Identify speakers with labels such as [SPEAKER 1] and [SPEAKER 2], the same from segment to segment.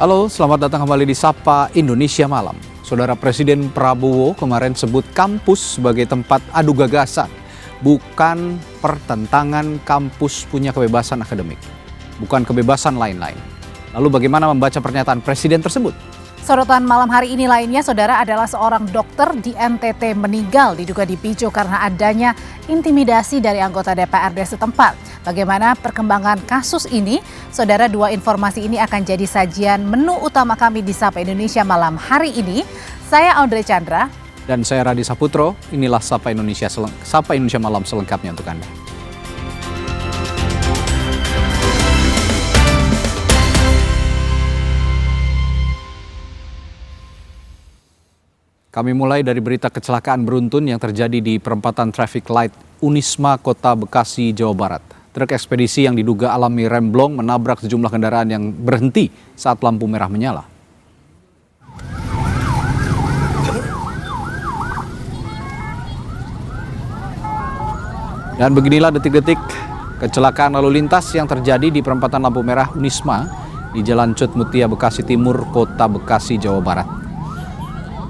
[SPEAKER 1] Halo, selamat datang kembali di Sapa Indonesia Malam. Saudara Presiden Prabowo kemarin sebut kampus sebagai tempat adu gagasan, bukan pertentangan kampus punya kebebasan akademik, bukan kebebasan lain-lain. Lalu bagaimana membaca pernyataan Presiden tersebut?
[SPEAKER 2] Sorotan malam hari ini lainnya, saudara, adalah seorang dokter di NTT meninggal diduga dipicu karena adanya intimidasi dari anggota DPRD setempat. Bagaimana perkembangan kasus ini? Saudara, dua informasi ini akan jadi sajian menu utama kami di Sapa Indonesia Malam hari ini. Saya Audrey Chandra.
[SPEAKER 1] Dan saya Radi Saputro. Inilah Sapa Indonesia Malam selengkapnya untuk Anda. Kami mulai dari berita kecelakaan beruntun yang terjadi di perempatan traffic light Unisma, Kota Bekasi, Jawa Barat. Truk ekspedisi yang diduga alami remblong menabrak sejumlah kendaraan yang berhenti saat lampu merah menyala. Dan beginilah detik-detik kecelakaan lalu lintas yang terjadi di perempatan lampu merah Unisma di Jalan Cut Mutia, Bekasi Timur, Kota Bekasi, Jawa Barat.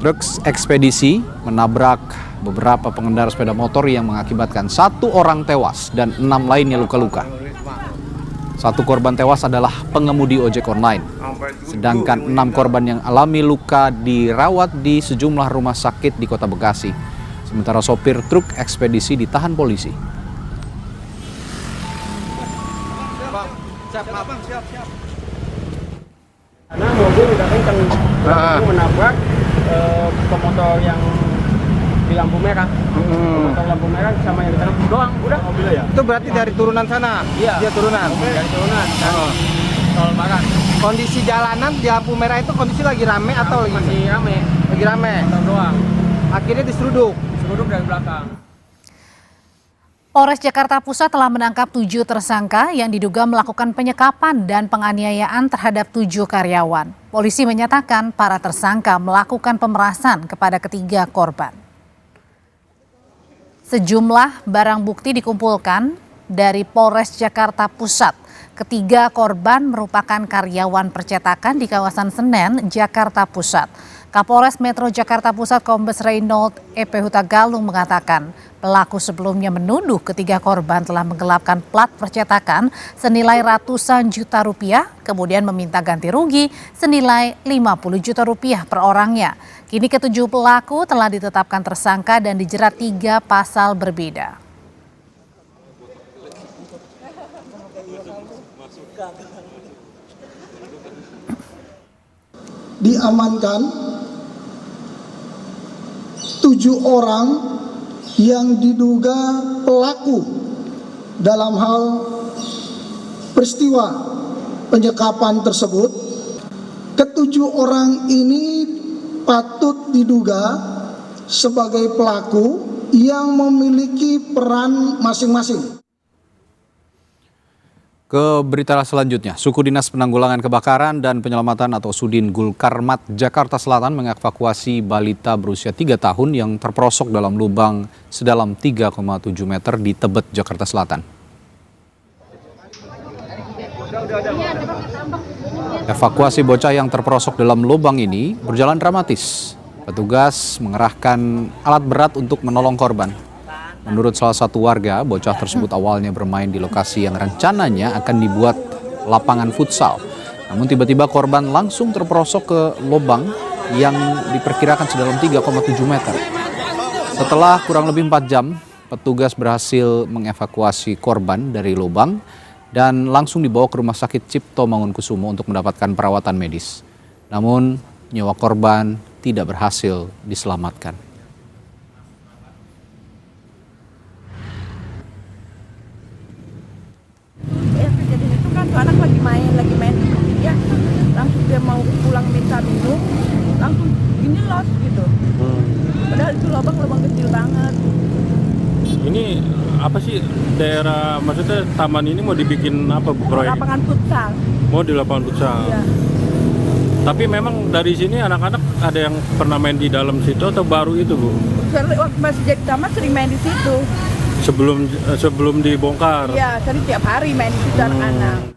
[SPEAKER 1] Truk ekspedisi menabrak beberapa pengendara sepeda motor yang mengakibatkan 1 orang tewas dan 6 lainnya luka-luka. 1 korban tewas adalah pengemudi ojek online. Sedangkan 6 korban yang alami luka dirawat di sejumlah rumah sakit di Kota Bekasi. Sementara sopir truk ekspedisi ditahan polisi.
[SPEAKER 3] Siap. Karena mobil udah kenceng, menabrak pemotor yang di lampu merah. Pemotor lampu merah sama yang di sana doang, udah mobilnya ya.
[SPEAKER 4] Itu berarti dari turunan sana?
[SPEAKER 3] Iya.
[SPEAKER 4] Dia turunan?
[SPEAKER 3] Dari turunan, tol Barat.
[SPEAKER 4] Kondisi jalanan di lampu merah itu kondisi lagi rame atau lagi?
[SPEAKER 3] Masih rame.
[SPEAKER 4] Lagi rame?
[SPEAKER 3] Motor doang.
[SPEAKER 4] Akhirnya diseruduk?
[SPEAKER 3] Seruduk dari belakang.
[SPEAKER 2] Polres Jakarta Pusat telah menangkap 7 tersangka yang diduga melakukan penyekapan dan penganiayaan terhadap 7 karyawan. Polisi menyatakan para tersangka melakukan pemerasan kepada ketiga korban. Sejumlah barang bukti dikumpulkan dari Polres Jakarta Pusat. Ketiga korban merupakan karyawan percetakan di kawasan Senen, Jakarta Pusat. Kapolres Metro Jakarta Pusat Kombes Reynold EP Hutagalung mengatakan pelaku sebelumnya menuduh ketiga korban telah menggelapkan plat percetakan senilai ratusan juta rupiah, kemudian meminta ganti rugi senilai 50 juta rupiah per orangnya. Kini ke-7 pelaku telah ditetapkan tersangka dan dijerat 3 pasal berbeda.
[SPEAKER 5] Diamankan 7 orang yang diduga pelaku dalam hal peristiwa penyekapan tersebut. Ke-7 orang ini patut diduga sebagai pelaku yang memiliki peran masing-masing.
[SPEAKER 1] Ke berita selanjutnya, Suku Dinas Penanggulangan Kebakaran dan Penyelamatan atau Sudin Gulkarmat Jakarta Selatan mengevakuasi balita berusia 3 tahun yang terperosok dalam lubang sedalam 3,7 meter di Tebet, Jakarta Selatan. Evakuasi bocah yang terperosok dalam lubang ini berjalan dramatis. Petugas mengerahkan alat berat untuk menolong korban. Menurut salah satu warga, bocah tersebut awalnya bermain di lokasi yang rencananya akan dibuat lapangan futsal. Namun tiba-tiba korban langsung terperosok ke lubang yang diperkirakan sedalam 3,7 meter. Setelah kurang lebih 4 jam, petugas berhasil mengevakuasi korban dari lubang dan langsung dibawa ke Rumah Sakit Cipto Mangunkusumo untuk mendapatkan perawatan medis. Namun nyawa korban tidak berhasil diselamatkan.
[SPEAKER 6] Anak lagi main ya, langsung dia mau pulang minta minum, langsung gini los gitu. Padahal itu lubang kecil banget.
[SPEAKER 7] Ini apa sih daerah, maksudnya taman ini mau dibikin apa Bu proyek?
[SPEAKER 6] Lapangan futsal.
[SPEAKER 7] Mau di lapangan futsal.
[SPEAKER 6] Iya.
[SPEAKER 7] Tapi memang dari sini anak-anak ada yang pernah main di dalam situ atau baru itu Bu?
[SPEAKER 6] Waktu masih jadi taman sering main di situ.
[SPEAKER 7] Sebelum dibongkar.
[SPEAKER 6] Iya, sering tiap hari main di situ anak-anak.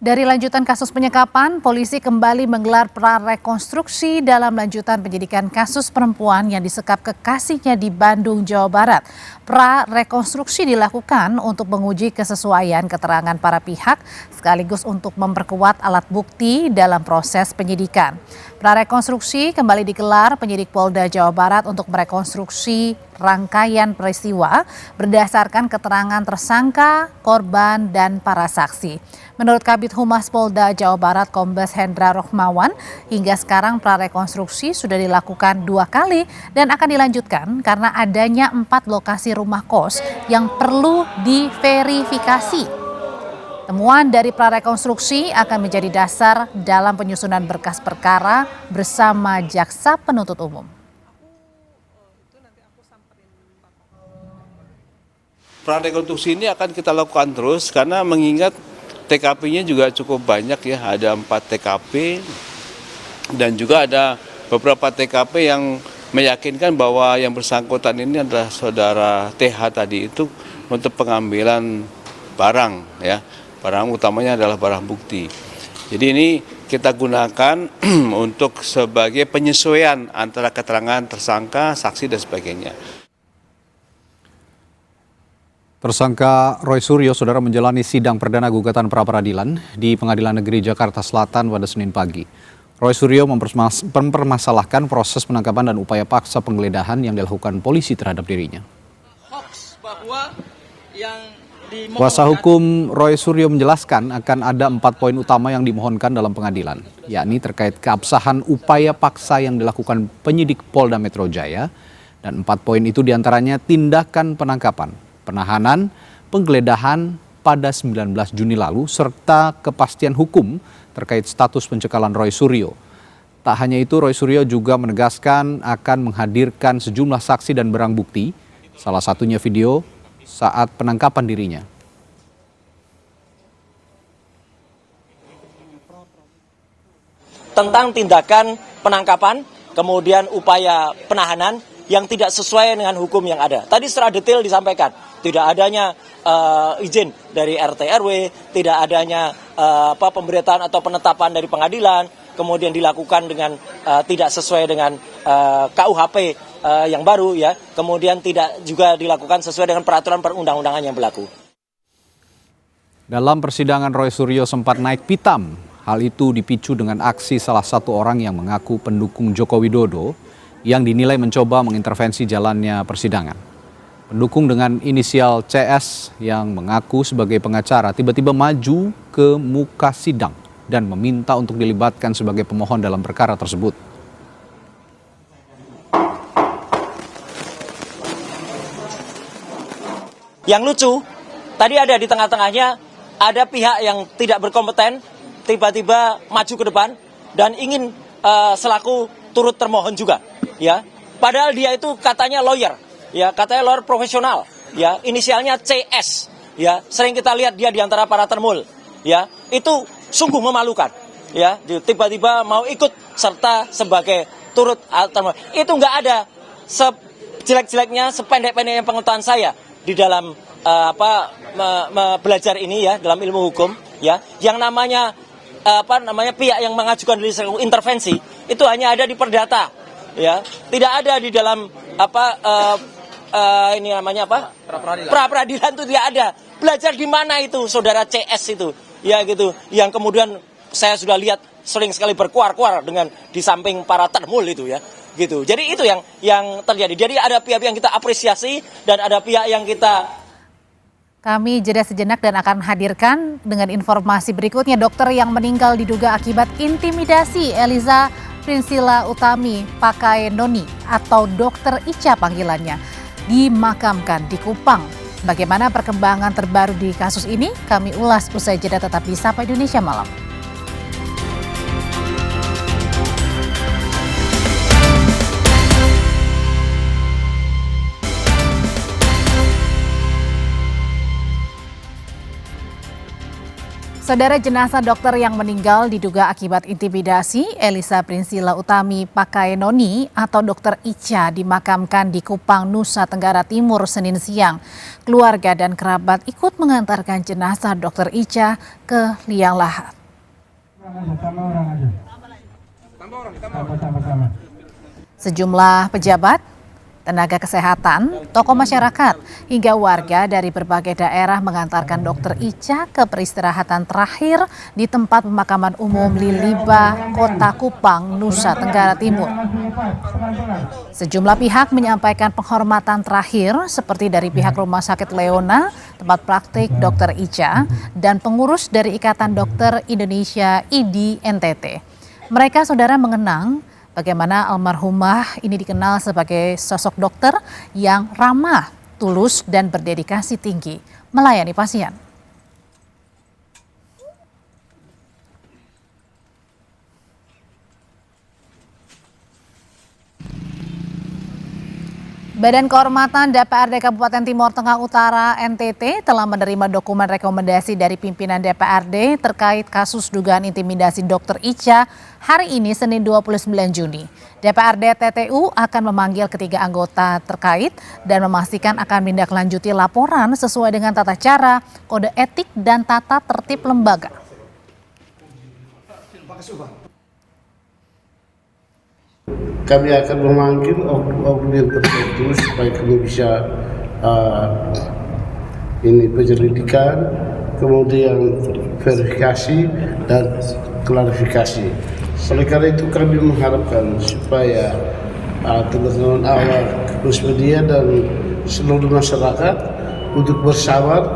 [SPEAKER 2] Dari lanjutan kasus penyekapan, polisi kembali menggelar prarekonstruksi dalam lanjutan penyidikan kasus perempuan yang disekap kekasihnya di Bandung, Jawa Barat. Prarekonstruksi dilakukan untuk menguji kesesuaian keterangan para pihak sekaligus untuk memperkuat alat bukti dalam proses penyidikan. Prarekonstruksi kembali digelar penyidik Polda Jawa Barat untuk merekonstruksi rangkaian peristiwa berdasarkan keterangan tersangka, korban, dan para saksi. Menurut Kabid Humas Polda Jawa Barat Kombes Hendra Rohmawan, hingga sekarang prarekonstruksi sudah dilakukan 2 kali dan akan dilanjutkan karena adanya 4 lokasi rumah kos yang perlu diverifikasi. Temuan dari prarekonstruksi akan menjadi dasar dalam penyusunan berkas perkara bersama Jaksa Penuntut Umum.
[SPEAKER 8] Prarekonstruksi ini akan kita lakukan terus karena mengingat TKP-nya juga cukup banyak ya, ada 4 TKP dan juga ada beberapa TKP yang meyakinkan bahwa yang bersangkutan ini adalah saudara TH tadi itu untuk pengambilan barang ya, barang utamanya adalah barang bukti. Jadi ini kita gunakan untuk sebagai penyesuaian antara keterangan tersangka, saksi dan sebagainya.
[SPEAKER 1] Tersangka Roy Suryo, saudara, menjalani sidang perdana gugatan pra-peradilan di Pengadilan Negeri Jakarta Selatan pada Senin pagi. Roy Suryo mempermasalahkan proses penangkapan dan upaya paksa penggeledahan yang dilakukan polisi terhadap dirinya. Kuasa hukum Roy Suryo menjelaskan akan ada 4 poin utama yang dimohonkan dalam pengadilan, yakni terkait keabsahan upaya paksa yang dilakukan penyidik Polda Metro Jaya, dan 4 poin itu diantaranya tindakan penangkapan, penahanan, penggeledahan pada 19 Juni lalu, serta kepastian hukum terkait status pencekalan Roy Suryo. Tak hanya itu, Roy Suryo juga menegaskan akan menghadirkan sejumlah saksi dan barang bukti, salah satunya video saat penangkapan dirinya.
[SPEAKER 9] Tentang tindakan penangkapan, kemudian upaya penahanan yang tidak sesuai dengan hukum yang ada. Tadi secara detail disampaikan, tidak adanya izin dari RT RW, tidak adanya pemberitaan atau penetapan dari pengadilan, kemudian dilakukan dengan tidak sesuai dengan KUHP yang baru ya, kemudian tidak juga dilakukan sesuai dengan peraturan perundang-undangan yang berlaku.
[SPEAKER 1] Dalam persidangan, Roy Suryo sempat naik pitam. Hal itu dipicu dengan aksi salah satu orang yang mengaku pendukung Joko Widodo yang dinilai mencoba mengintervensi jalannya persidangan. Pendukung dengan inisial CS yang mengaku sebagai pengacara tiba-tiba maju ke muka sidang dan meminta untuk dilibatkan sebagai pemohon dalam perkara tersebut.
[SPEAKER 9] Yang lucu, tadi ada di tengah-tengahnya ada pihak yang tidak berkompeten tiba-tiba maju ke depan dan ingin selaku turut termohon juga. Ya, padahal dia itu katanya lawyer, ya, katanya lawyer profesional, ya, inisialnya CS, ya, sering kita lihat dia di antara para termul, ya, itu sungguh memalukan, ya, tiba-tiba mau ikut serta sebagai turut termul, itu nggak ada, sejelek-jeleknya, sependek-pendeknya pengetahuan saya di dalam belajar ini ya, dalam ilmu hukum, ya, yang namanya pihak yang mengajukan diri sebagai intervensi itu hanya ada di perdata. Ya, tidak ada di dalam ini namanya apa? Pra-peradilan itu tidak ada. Belajar di mana itu saudara CS itu? Ya gitu. Yang kemudian saya sudah lihat sering sekali berkuar-kuar dengan di samping para termul itu ya. Gitu. Jadi itu yang terjadi. Jadi ada pihak yang kita apresiasi dan ada pihak yang kita.
[SPEAKER 2] Kami jeda sejenak dan akan hadirkan dengan informasi berikutnya. Dokter yang meninggal diduga akibat intimidasi, Eliza Prinsila Utami Pakaenoni atau Dokter Ica panggilannya, dimakamkan di Kupang. Bagaimana perkembangan terbaru di kasus ini? Kami ulas usai jeda, tetap di Sapa Indonesia Malam. Saudara, jenazah dokter yang meninggal diduga akibat intimidasi, Eliza Prinsila Utami Pakaenoni atau Dokter Ica, dimakamkan di Kupang, Nusa Tenggara Timur Senin siang. Keluarga dan kerabat ikut mengantarkan jenazah Dokter Ica ke liang lahat. Sejumlah pejabat, tenaga kesehatan, tokoh masyarakat, hingga warga dari berbagai daerah mengantarkan Dr. Ica ke peristirahatan terakhir di tempat pemakaman umum Liliba, Kota Kupang, Nusa Tenggara Timur. Sejumlah pihak menyampaikan penghormatan terakhir seperti dari pihak Rumah Sakit Leona, tempat praktik Dr. Ica, dan pengurus dari Ikatan Dokter Indonesia IDI NTT. Mereka saudara mengenang bagaimana almarhumah ini dikenal sebagai sosok dokter yang ramah, tulus, dan berdedikasi tinggi melayani pasien. Badan Kehormatan DPRD Kabupaten Timur Tengah Utara NTT telah menerima dokumen rekomendasi dari pimpinan DPRD terkait kasus dugaan intimidasi Dr. Ica hari ini Senin 29 Juni. DPRD TTU akan memanggil ketiga anggota terkait dan memastikan akan menindaklanjuti laporan sesuai dengan tata cara, kode etik, dan tata tertib lembaga.
[SPEAKER 10] Kami akan memanggil oknum yang tertentu supaya kami bisa penyelidikan, kemudian verifikasi dan klarifikasi. Oleh karena itu kami mengharapkan supaya teman-teman awal, terus media dan seluruh masyarakat untuk bersabar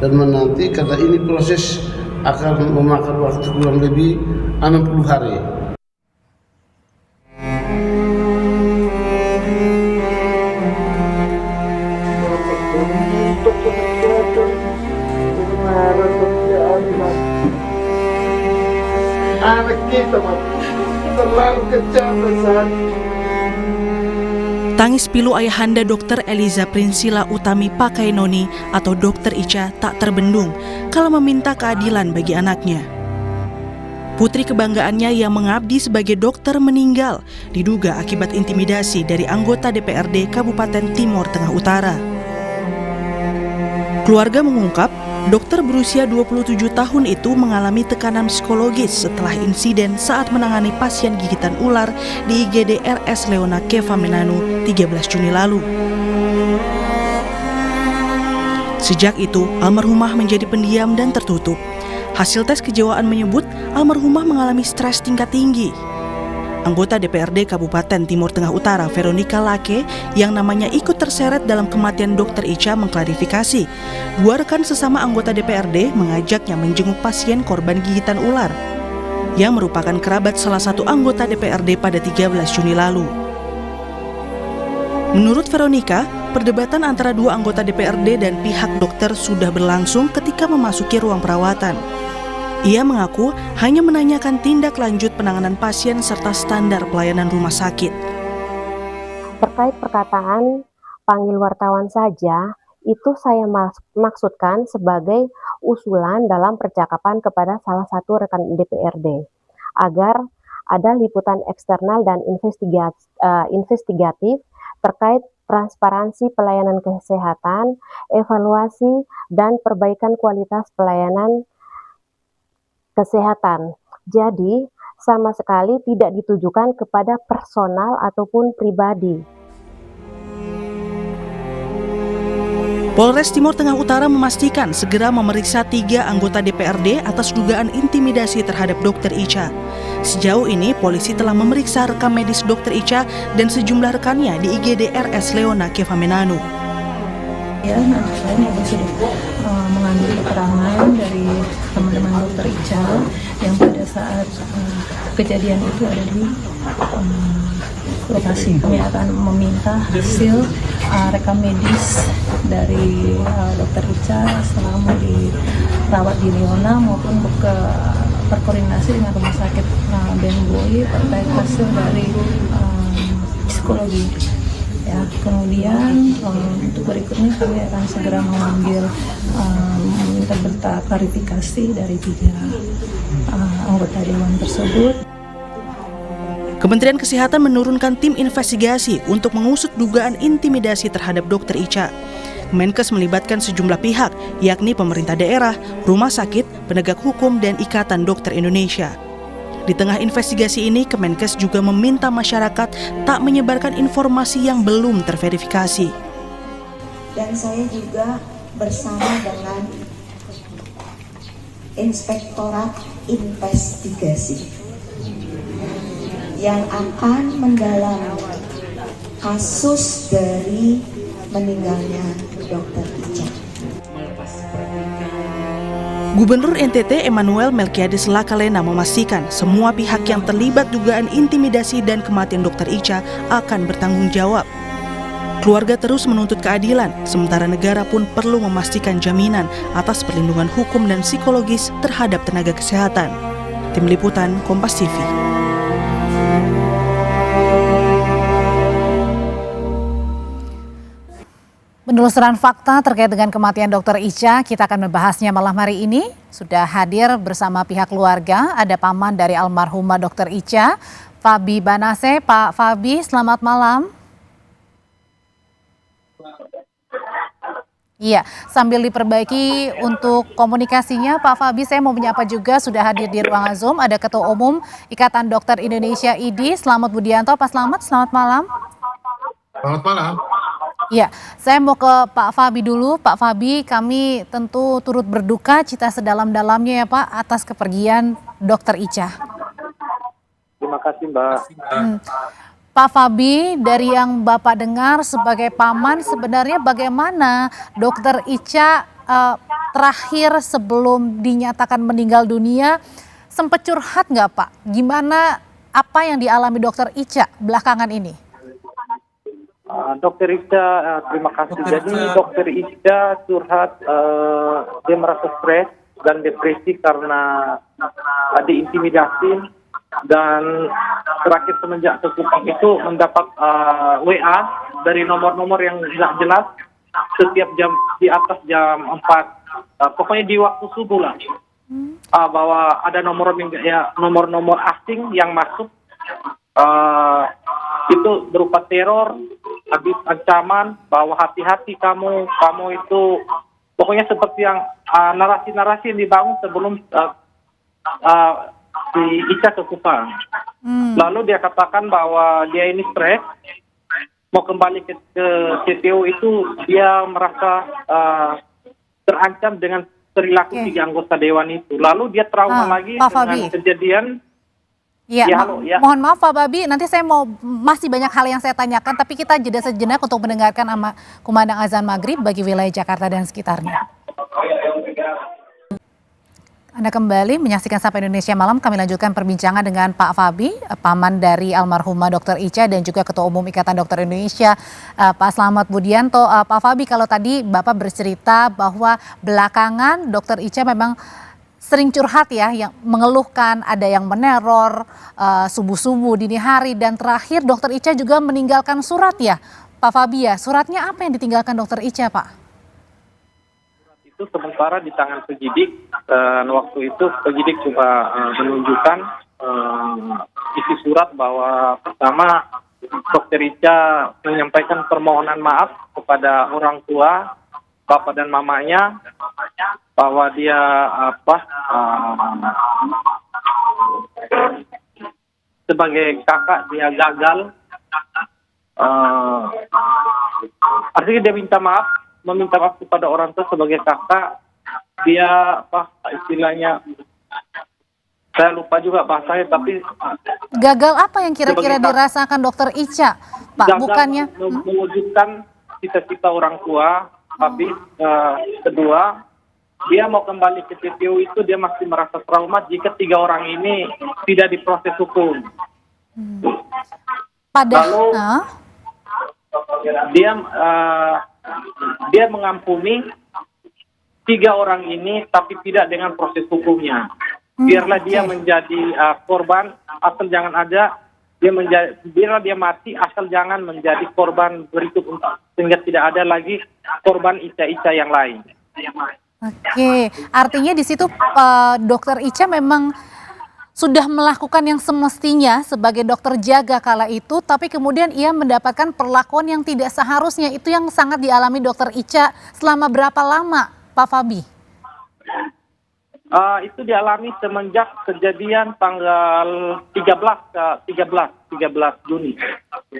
[SPEAKER 10] dan menanti, karena ini proses akan memakan waktu kurang lebih 60 hari. Anak kita terlalu kejam.
[SPEAKER 11] Tangis pilu ayahanda Dr. Eliza Prinsila Utami Pakainoni atau Dr. Ica tak terbendung kala meminta keadilan bagi anaknya. Putri kebanggaannya yang mengabdi sebagai dokter meninggal diduga akibat intimidasi dari anggota DPRD Kabupaten Timur Tengah Utara. Keluarga mengungkap, dokter berusia 27 tahun itu mengalami tekanan psikologis setelah insiden saat menangani pasien gigitan ular di IGD RS Leona Kevamenanu 13 Juni lalu. Sejak itu, almarhumah menjadi pendiam dan tertutup. Hasil tes kejiwaan menyebut almarhumah mengalami stres tingkat tinggi. Anggota DPRD Kabupaten Timur Tengah Utara Veronica Lake yang namanya ikut terseret dalam kematian Dr. Ica mengklarifikasi, dua rekan sesama anggota DPRD mengajaknya menjenguk pasien korban gigitan ular yang merupakan kerabat salah satu anggota DPRD pada 13 Juni lalu. Menurut Veronica, perdebatan antara dua anggota DPRD dan pihak dokter sudah berlangsung ketika memasuki ruang perawatan. Ia mengaku hanya menanyakan tindak lanjut penanganan pasien serta standar pelayanan rumah sakit.
[SPEAKER 12] Terkait perkataan panggil wartawan saja, itu saya maksudkan sebagai usulan dalam percakapan kepada salah satu rekan DPRD, agar ada liputan eksternal dan investigatif terkait transparansi pelayanan kesehatan, evaluasi, dan perbaikan kualitas pelayanan kesehatan. Jadi, sama sekali tidak ditujukan kepada personal ataupun pribadi.
[SPEAKER 11] Polres Timur Tengah Utara memastikan segera memeriksa 3 anggota DPRD atas dugaan intimidasi terhadap Dr. Ica. Sejauh ini, polisi telah memeriksa rekam medis Dr. Ica dan sejumlah rekannya di IGD RS Leona Kevamenanu.
[SPEAKER 6] Ya, nanti saya sudah mengambil keterangan dari teman-teman Dr. Ica yang pada saat kejadian itu ada di lokasi. Kami akan meminta hasil rekam medis dari Dr. Ica selama dirawat di Leona maupun berkoordinasi dengan Rumah Sakit Ben Boy terkait hasil dari psikologi. Ya, kemudian untuk berikutnya kami akan segera mengambil meminta klarifikasi dari 3 anggota dewan tersebut.
[SPEAKER 11] Kementerian Kesehatan menurunkan tim investigasi untuk mengusut dugaan intimidasi terhadap Dr. Ica. Kemenkes melibatkan sejumlah pihak, yakni pemerintah daerah, rumah sakit, penegak hukum, dan Ikatan Dokter Indonesia. Di tengah investigasi ini, Kemenkes juga meminta masyarakat tak menyebarkan informasi yang belum terverifikasi.
[SPEAKER 13] Dan saya juga bersama dengan Inspektorat Investigasi yang akan mendalami kasus dari meninggalnya Dr. Ica.
[SPEAKER 11] Gubernur NTT Emmanuel Melkiades Lakalena memastikan semua pihak yang terlibat dugaan intimidasi dan kematian Dr. Ica akan bertanggung jawab. Keluarga terus menuntut keadilan, sementara negara pun perlu memastikan jaminan atas perlindungan hukum dan psikologis terhadap tenaga kesehatan. Tim Liputan Kompas TV.
[SPEAKER 2] Penelusuran fakta terkait dengan kematian Dr. Ica, kita akan membahasnya malam hari ini. Sudah hadir bersama pihak keluarga, ada paman dari almarhumah Dr. Ica, Fabi Banase. Pak Fabi, selamat malam. Iya, sambil diperbaiki untuk komunikasinya, Pak Fabi, saya mau menyapa juga sudah hadir di ruangan Zoom, ada Ketua Umum Ikatan Dokter Indonesia IDI, Slamet Budianto. Pak Slamet, selamat malam.
[SPEAKER 14] Selamat malam.
[SPEAKER 2] Ya, saya mau ke Pak Fabi dulu. Pak Fabi, kami tentu turut berduka cita sedalam-dalamnya ya Pak atas kepergian Dr. Ica.
[SPEAKER 3] Terima kasih Mbak.
[SPEAKER 2] Pak Fabi, dari yang Bapak dengar sebagai paman, sebenarnya bagaimana Dr. Ica terakhir sebelum dinyatakan meninggal dunia, sempat curhat nggak Pak? Gimana apa yang dialami Dr. Ica belakangan ini?
[SPEAKER 3] Dokter Ica, terima kasih. Jadi Dokter Ica curhat, dia merasa stres dan depresi karena ada intimidasi, dan terakhir semenjak Sekupang itu mendapat WA dari nomor-nomor yang tidak jelas setiap jam di atas jam 4, pokoknya di waktu subuh lah, bahwa ada nomor-nomor asing yang masuk, itu berupa teror, habis ancaman bahwa hati-hati kamu itu, pokoknya seperti yang narasi-narasi yang dibangun sebelum si Ica ke Kupang. Lalu dia katakan bahwa dia ini stres, mau kembali ke CTO itu dia merasa terancam dengan perilaku tiga anggota dewan itu. Lalu dia trauma lagi dengan
[SPEAKER 2] Fabi.
[SPEAKER 3] Kejadian.
[SPEAKER 2] Ya,
[SPEAKER 3] halo, ya.
[SPEAKER 2] Mohon maaf Pak Babi, nanti saya masih banyak hal yang saya tanyakan, tapi kita jeda sejenak untuk mendengarkan kumandang azan maghrib bagi wilayah Jakarta dan sekitarnya. Anda kembali menyaksikan Sapa Indonesia Malam, kami lanjutkan perbincangan dengan Pak Fabi, paman dari almarhumah Dr. Ica dan juga Ketua Umum Ikatan Dokter Indonesia, Pak Slamet Budianto. Pak Fabi, kalau tadi Bapak bercerita bahwa belakangan Dr. Ica memang sering curhat ya, yang mengeluhkan ada yang meneror subuh-subuh dini hari, dan terakhir Dr. Ica juga meninggalkan surat ya Pak Fabi ya. Suratnya apa yang ditinggalkan Dr. Ica Pak?
[SPEAKER 3] Surat itu sementara di tangan penyidik, waktu itu penyidik juga menunjukkan isi surat bahwa pertama Dr. Ica menyampaikan permohonan maaf kepada orang tua, bapak dan mamanya, bahwa dia sebagai kakak dia gagal, artinya dia meminta maaf kepada orang tua sebagai kakak. Dia istilahnya, saya lupa juga bahasanya, tapi
[SPEAKER 2] gagal apa yang kira-kira dirasakan Dr. Ica Pak?
[SPEAKER 3] gagal
[SPEAKER 2] Bukannya
[SPEAKER 3] mewujudkan cita-cita orang tua. Tapi kedua, dia mau kembali ke CTO itu dia masih merasa trauma jika tiga orang ini tidak diproses hukum. Lalu dia mengampuni tiga orang ini, tapi tidak dengan proses hukumnya. Biarlah dia menjadi korban, asal jangan ada biarlah dia mati, asal jangan menjadi korban berikut, sehingga tidak ada lagi korban Ica-Ica yang lain.
[SPEAKER 2] Oke, artinya di situ Dr. Ica memang sudah melakukan yang semestinya sebagai dokter jaga kala itu, tapi kemudian ia mendapatkan perlakuan yang tidak seharusnya. Itu yang sangat dialami Dr. Ica selama berapa lama, Pak Fabi?
[SPEAKER 4] Itu dialami semenjak kejadian tanggal 13 Juni.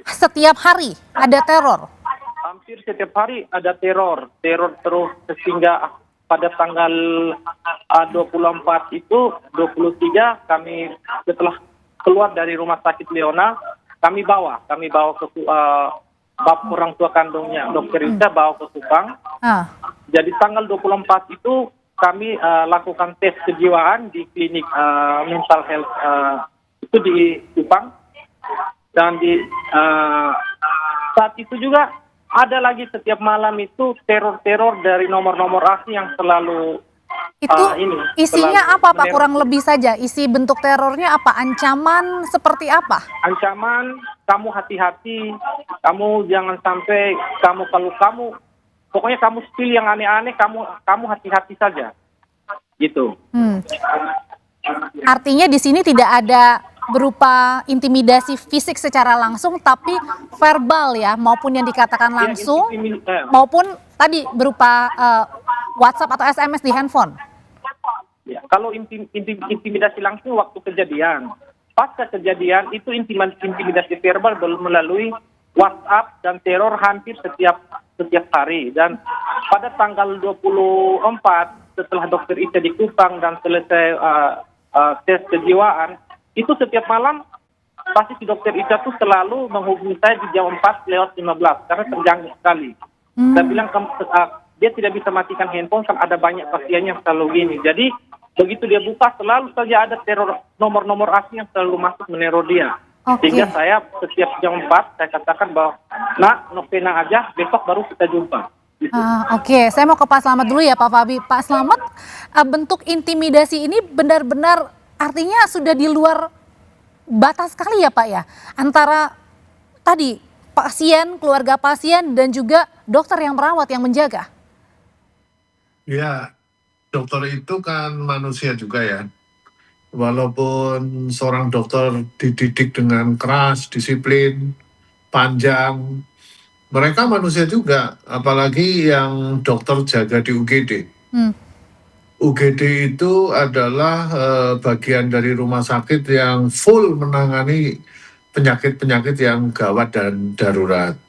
[SPEAKER 2] Setiap hari ada teror.
[SPEAKER 4] Hampir setiap hari ada teror terus sehingga pada tanggal 24 itu 23 kami setelah keluar dari rumah sakit Leona kami bawa ke bab orang tua kandungnya Dokter Ica bawa ke Kupang. Jadi tanggal 24 itu kami lakukan tes kejiwaan di klinik mental health itu di Kupang, dan di saat itu juga ada lagi setiap malam itu teror-teror dari nomor-nomor asli yang selalu
[SPEAKER 2] Itu isinya apa Pak, kurang lebih saja isi bentuk terornya apa, ancaman seperti apa?
[SPEAKER 4] Ancaman kamu hati-hati, kamu jangan sampai pokoknya kamu spill yang aneh-aneh, kamu hati-hati saja, gitu.
[SPEAKER 2] Artinya di sini tidak ada berupa intimidasi fisik secara langsung, tapi verbal ya, maupun yang dikatakan langsung, maupun tadi berupa WhatsApp atau SMS di handphone.
[SPEAKER 4] Ya, kalau intimidasi langsung waktu kejadian, pasca kejadian itu intimidasi verbal melalui WhatsApp dan teror hampir setiap hari. Dan pada tanggal 24 setelah Dokter Ica di Kupang dan selesai tes kejiwaan, itu setiap malam pasti si Dokter Ica tuh selalu menghubungi saya di jam 4:15 karena terganggu sekali. Saya bilang dia tidak bisa matikan handphone kan ada banyak pasien yang selalu gini. Jadi begitu dia buka selalu saja ada teror nomor-nomor asli yang selalu masuk meneror dia. Sehingga saya setiap jam 4 saya katakan bahwa nak tenang aja, besok baru kita jumpa. Gitu.
[SPEAKER 2] Oke, saya mau ke Pak Slamet dulu ya Pak Fabi. Pak Slamet, bentuk intimidasi ini benar-benar artinya sudah di luar batas sekali ya Pak ya, antara tadi pasien, keluarga pasien dan juga dokter yang merawat, yang menjaga.
[SPEAKER 14] Ya, dokter itu kan manusia juga ya. Walaupun seorang dokter dididik dengan keras, disiplin, panjang, mereka manusia juga, apalagi yang dokter jaga di UGD. UGD itu adalah bagian dari rumah sakit yang full menangani penyakit-penyakit yang gawat dan darurat.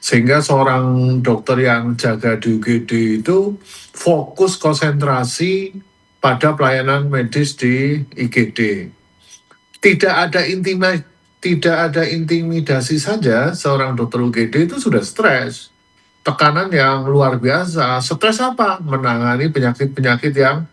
[SPEAKER 14] Sehingga seorang dokter yang jaga di UGD itu fokus konsentrasi pada pelayanan medis di IGD. Tidak ada intimidasi saja, seorang dokter UGD itu sudah stres. Tekanan yang luar biasa. Stres apa? Menangani penyakit-penyakit yang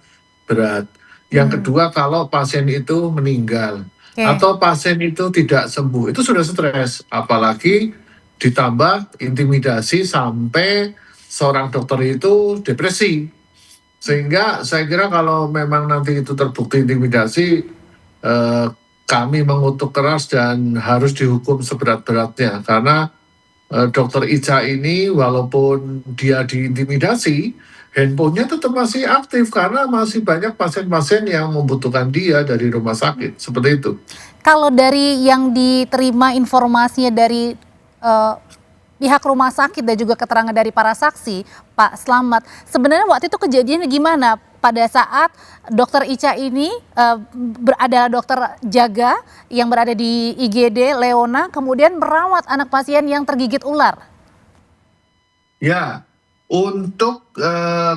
[SPEAKER 14] berat. Yang kedua, kalau pasien itu meninggal atau pasien itu tidak sembuh, itu sudah stres. Apalagi ditambah intimidasi sampai seorang dokter itu depresi. Sehingga saya kira kalau memang nanti itu terbukti intimidasi, kami mengutuk keras dan harus dihukum seberat-beratnya. Karena Dokter Ica ini walaupun dia diintimidasi, handphonenya tetap masih aktif karena masih banyak pasien-pasien yang membutuhkan dia dari rumah sakit, seperti itu.
[SPEAKER 2] Kalau dari yang diterima informasinya dari pihak rumah sakit dan juga keterangan dari para saksi, Pak Slamet, sebenarnya waktu itu kejadiannya gimana pada saat Dokter Ica ini adalah dokter jaga yang berada di IGD Leona, kemudian merawat anak pasien yang tergigit ular?
[SPEAKER 14] Ya, untuk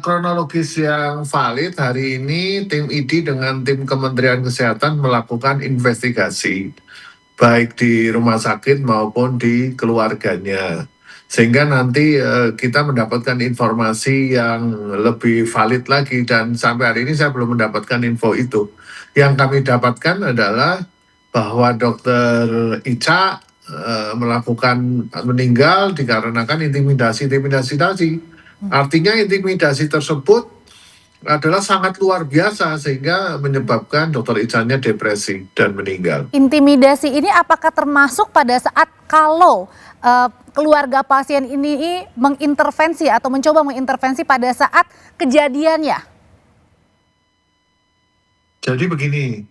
[SPEAKER 14] kronologis yang valid hari ini tim ID dengan tim Kementerian Kesehatan melakukan investigasi baik di rumah sakit maupun di keluarganya. Sehingga nanti kita mendapatkan informasi yang lebih valid lagi, dan sampai hari ini saya belum mendapatkan info itu. Yang kami dapatkan adalah bahwa Dokter Ica melakukan meninggal dikarenakan intimidasi tadi. Artinya intimidasi tersebut adalah sangat luar biasa sehingga menyebabkan Dokter Ica-nya depresi dan meninggal.
[SPEAKER 2] Intimidasi ini apakah termasuk pada saat kalau keluarga pasien ini mengintervensi atau mencoba mengintervensi pada saat kejadiannya?
[SPEAKER 14] Jadi begini,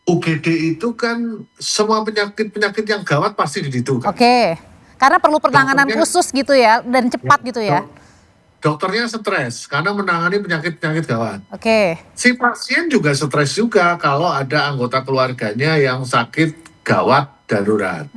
[SPEAKER 14] UGD itu kan semua penyakit-penyakit yang gawat pasti di situ kan.
[SPEAKER 2] Oke, karena perlu penanganan khusus gitu ya dan cepat gitu ya.
[SPEAKER 14] dokternya stres karena menangani penyakit-penyakit gawat.
[SPEAKER 2] Oke.
[SPEAKER 14] Si pasien juga stres juga kalau ada anggota keluarganya yang sakit gawat darurat.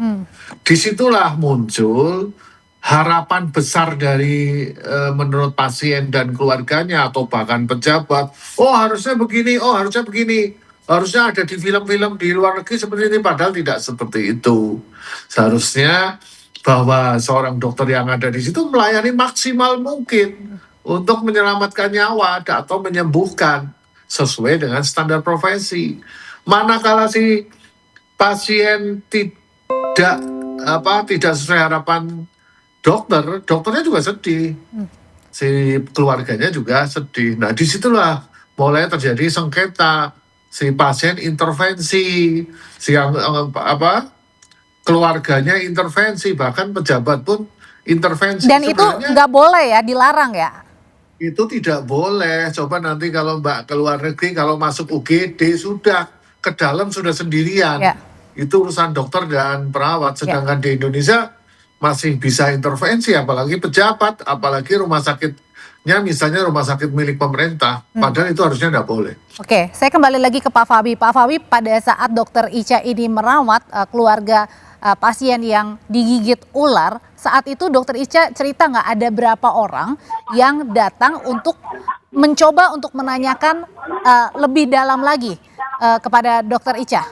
[SPEAKER 14] Disitulah muncul harapan besar dari menurut pasien dan keluarganya atau bahkan pejabat. Oh harusnya begini, oh harusnya begini. Harusnya ada di film-film di luar negeri seperti ini, padahal tidak seperti itu. Seharusnya bahwa seorang dokter yang ada di situ melayani maksimal mungkin untuk menyelamatkan nyawa atau menyembuhkan sesuai dengan standar profesi. Manakala si pasien tidak sesuai harapan dokternya juga sedih, si keluarganya juga sedih. Nah disitulah mulai terjadi sengketa, si pasien intervensi, keluarganya intervensi, bahkan pejabat pun intervensi.
[SPEAKER 2] Dan itu nggak boleh ya, dilarang ya?
[SPEAKER 14] Itu tidak boleh. Coba nanti kalau Mbak ke luar negeri, kalau masuk UGD sudah ke dalam sudah sendirian. Itu urusan dokter dan perawat. Sedangkan di Indonesia masih bisa intervensi, apalagi pejabat, apalagi rumah sakitnya misalnya rumah sakit milik pemerintah. Padahal itu harusnya tidak boleh.
[SPEAKER 2] Oke, saya kembali lagi ke Pak Fabi. Pak Fabi, pada saat dokter Ica ini merawat keluarga pasien yang digigit ular, saat itu dokter Ica cerita nggak ada berapa orang yang datang untuk mencoba untuk menanyakan lebih dalam lagi kepada dokter Ica?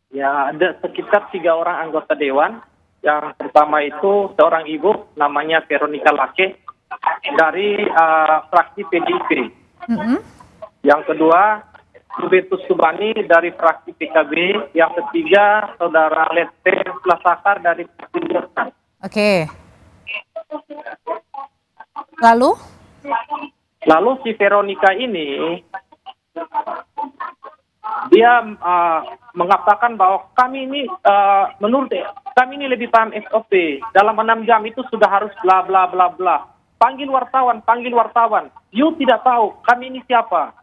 [SPEAKER 4] Ya, ada sekitar 3 orang anggota dewan. Yang pertama itu seorang ibu namanya Veronica Lake dari fraksi PDIP. Yang kedua Hubertus Subani dari fraksi PKB. Yang ketiga saudara Lete Lasakar dari fraksi Golkar.
[SPEAKER 2] Oke. Lalu
[SPEAKER 4] si Veronica ini dia mengatakan bahwa kami ini menurut kami ini lebih paham SOP. Dalam 6 jam itu sudah harus bla bla bla bla. Panggil wartawan. You tidak tahu kami ini siapa.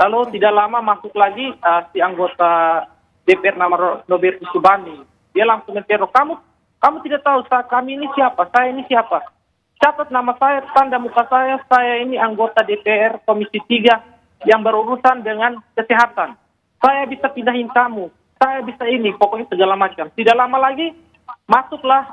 [SPEAKER 4] Lalu tidak lama masuk lagi si anggota DPR nama Robertus Subani. Dia langsung menteror, kamu tidak tahu kami ini siapa, saya ini siapa. Catat nama saya, tanda muka saya ini anggota DPR Komisi 3 yang berurusan dengan kesehatan. Saya bisa pindahin kamu, saya bisa ini, pokoknya segala macam. Tidak lama lagi masuklah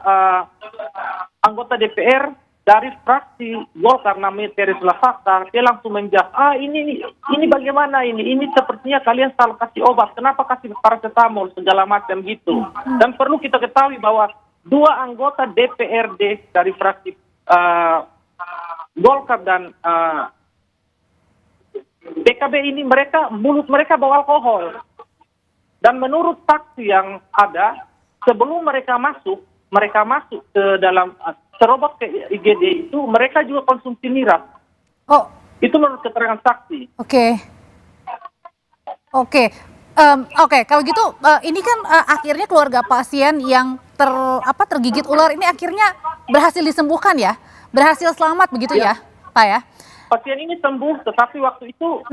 [SPEAKER 4] anggota DPR dari fraksi Golkar namanya Teres Lasakar. Dia langsung menjawab, ini bagaimana ini sepertinya kalian salah kasih obat, kenapa kasih paracetamol segala macam gitu. Dan perlu kita ketahui bahwa 2 anggota DPRD dari fraksi Golkar dan PKB ini mulut mereka bawa alkohol. Dan menurut saksi yang ada, sebelum mereka masuk ke dalam terobos ke IGD itu, mereka juga konsumsi miras.
[SPEAKER 2] Oh.
[SPEAKER 4] Itu menurut keterangan saksi.
[SPEAKER 2] Oke. Kalau gitu ini kan akhirnya keluarga pasien yang tergigit ular ini akhirnya berhasil disembuhkan ya, berhasil selamat begitu ya, Pak ya?
[SPEAKER 4] Pasien ini sembuh, tetapi waktu itu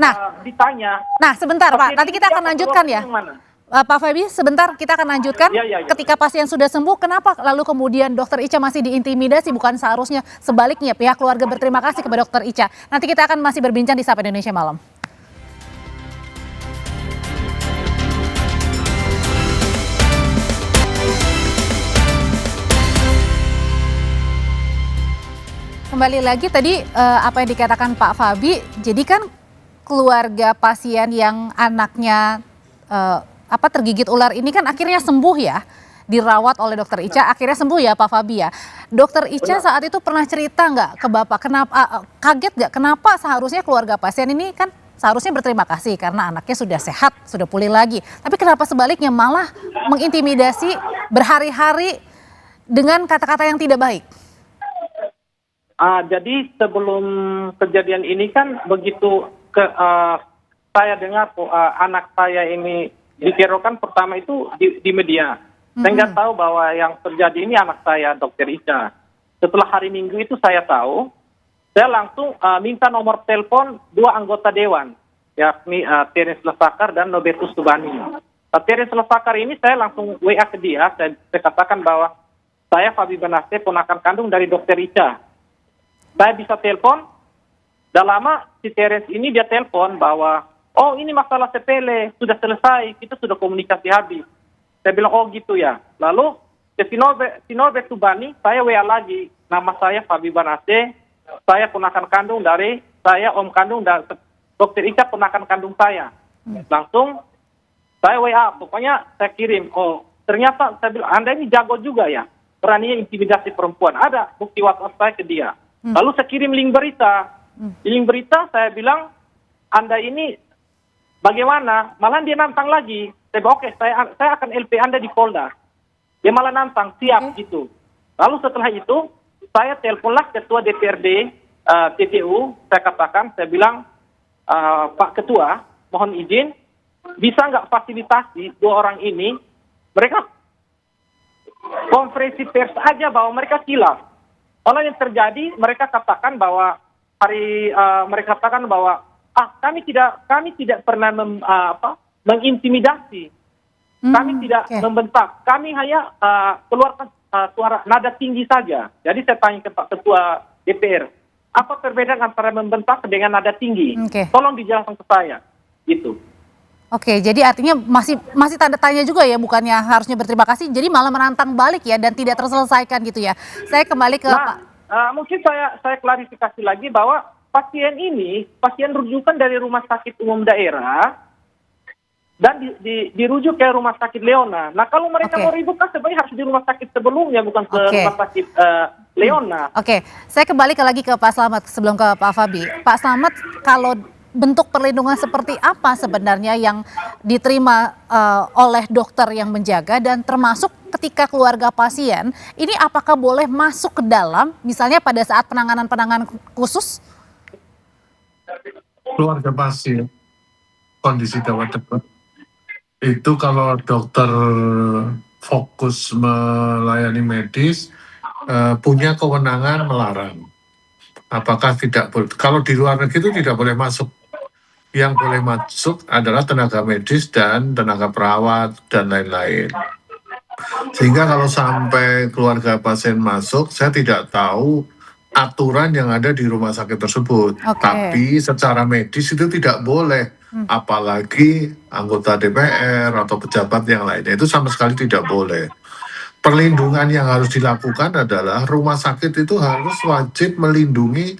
[SPEAKER 4] ditanya.
[SPEAKER 2] Nah, sebentar Pak, nanti kita akan lanjutkan ya. Pak Fabi, sebentar kita akan lanjutkan. Ketika pasien sudah sembuh, kenapa lalu kemudian dokter Ica masih diintimidasi? Bukan seharusnya sebaliknya pihak keluarga berterima kasih kepada dokter Ica. Nanti kita akan masih berbincang di Sapa Indonesia Malam. Kembali lagi tadi apa yang dikatakan Pak Fabi, jadi kan keluarga pasien yang anaknya tergigit ular ini kan akhirnya sembuh ya, dirawat oleh dokter Ica, akhirnya sembuh ya Pak Fabi ya. Dokter Ica saat itu pernah cerita nggak ke Bapak, kenapa kaget nggak, kenapa seharusnya keluarga pasien ini kan seharusnya berterima kasih karena anaknya sudah sehat, sudah pulih lagi. Tapi kenapa sebaliknya malah mengintimidasi berhari-hari dengan kata-kata yang tidak baik?
[SPEAKER 4] Jadi sebelum kejadian ini kan begitu saya dengar anak saya ini diterorkan pertama itu di media. Saya nggak tahu bahwa yang terjadi ini anak saya, Dokter Ica. Setelah hari Minggu itu saya tahu, saya langsung minta nomor telepon 2 anggota dewan, yakni Teres Lasakar dan Robertus Subani. Teres Lasakar ini saya langsung WA ke dia, saya katakan bahwa saya Fabi Banaste, ponakan kandung dari Dokter Ica. saya bisa telepon, dah lama si Teres ini dia telepon bahwa, oh ini masalah sepele, sudah selesai, kita sudah komunikasi habis. Saya bilang, oh gitu ya. Lalu ke Sinorbek Tubani, saya WA lagi, nama saya Fabi Banase, saya ponakan kandung dari, saya om kandung dan Dokter Ica ponakan kandung saya. Langsung saya WA, pokoknya saya kirim, oh ternyata saya bilang, Anda ini jago juga ya, beraninya intimidasi perempuan. Ada bukti WhatsApp saya ke dia. Lalu saya kirim link berita. Di link berita saya bilang, Anda ini bagaimana? Malah dia nantang lagi. Saya bilang, oke, saya akan LP Anda di Polda. Dia malah nantang, siap gitu. Lalu setelah itu, saya teleponlah Ketua DPRD TTU, saya katakan, saya bilang, Pak Ketua, mohon izin, bisa nggak fasilitasi 2 orang ini, mereka konferensi pers aja bahwa mereka kilaf. Kalau yang terjadi, mereka katakan bahwa mereka katakan bahwa kami tidak pernah mengintimidasi, kami tidak membentak, kami hanya keluarkan suara nada tinggi saja. Jadi saya tanya ke Pak Ketua DPR, apa perbedaan antara membentak dengan nada tinggi? Tolong dijelaskan ke saya, gitu.
[SPEAKER 2] Oke, jadi artinya masih tanda tanya juga ya, bukannya harusnya berterima kasih, jadi malah menantang balik ya dan tidak terselesaikan gitu ya. Saya kembali ke Pak.
[SPEAKER 4] Mungkin saya klarifikasi lagi bahwa pasien ini pasien rujukan dari rumah sakit umum daerah dan dirujuk ke rumah sakit Leona. Nah kalau mereka mau ribut kan sebenarnya harus di rumah sakit sebelumnya, bukan ke rumah sakit Leona.
[SPEAKER 2] Oke, saya kembali lagi ke Pak Slamet sebelum ke Pak Fabi. Pak Slamet, kalau bentuk perlindungan seperti apa sebenarnya yang diterima oleh dokter yang menjaga, dan termasuk ketika keluarga pasien ini apakah boleh masuk ke dalam, misalnya pada saat penanganan khusus?
[SPEAKER 14] Keluarga pasien kondisi gawat darurat itu kalau dokter fokus melayani medis punya kewenangan melarang. Apakah tidak boleh? Kalau di luar negeri itu tidak boleh masuk. Yang boleh masuk adalah tenaga medis dan tenaga perawat dan lain-lain. Sehingga kalau sampai keluarga pasien masuk, saya tidak tahu aturan yang ada di rumah sakit tersebut. Tapi secara medis itu tidak boleh. Apalagi anggota DPR atau pejabat yang lainnya, itu sama sekali tidak boleh. Perlindungan yang harus dilakukan adalah rumah sakit itu harus wajib melindungi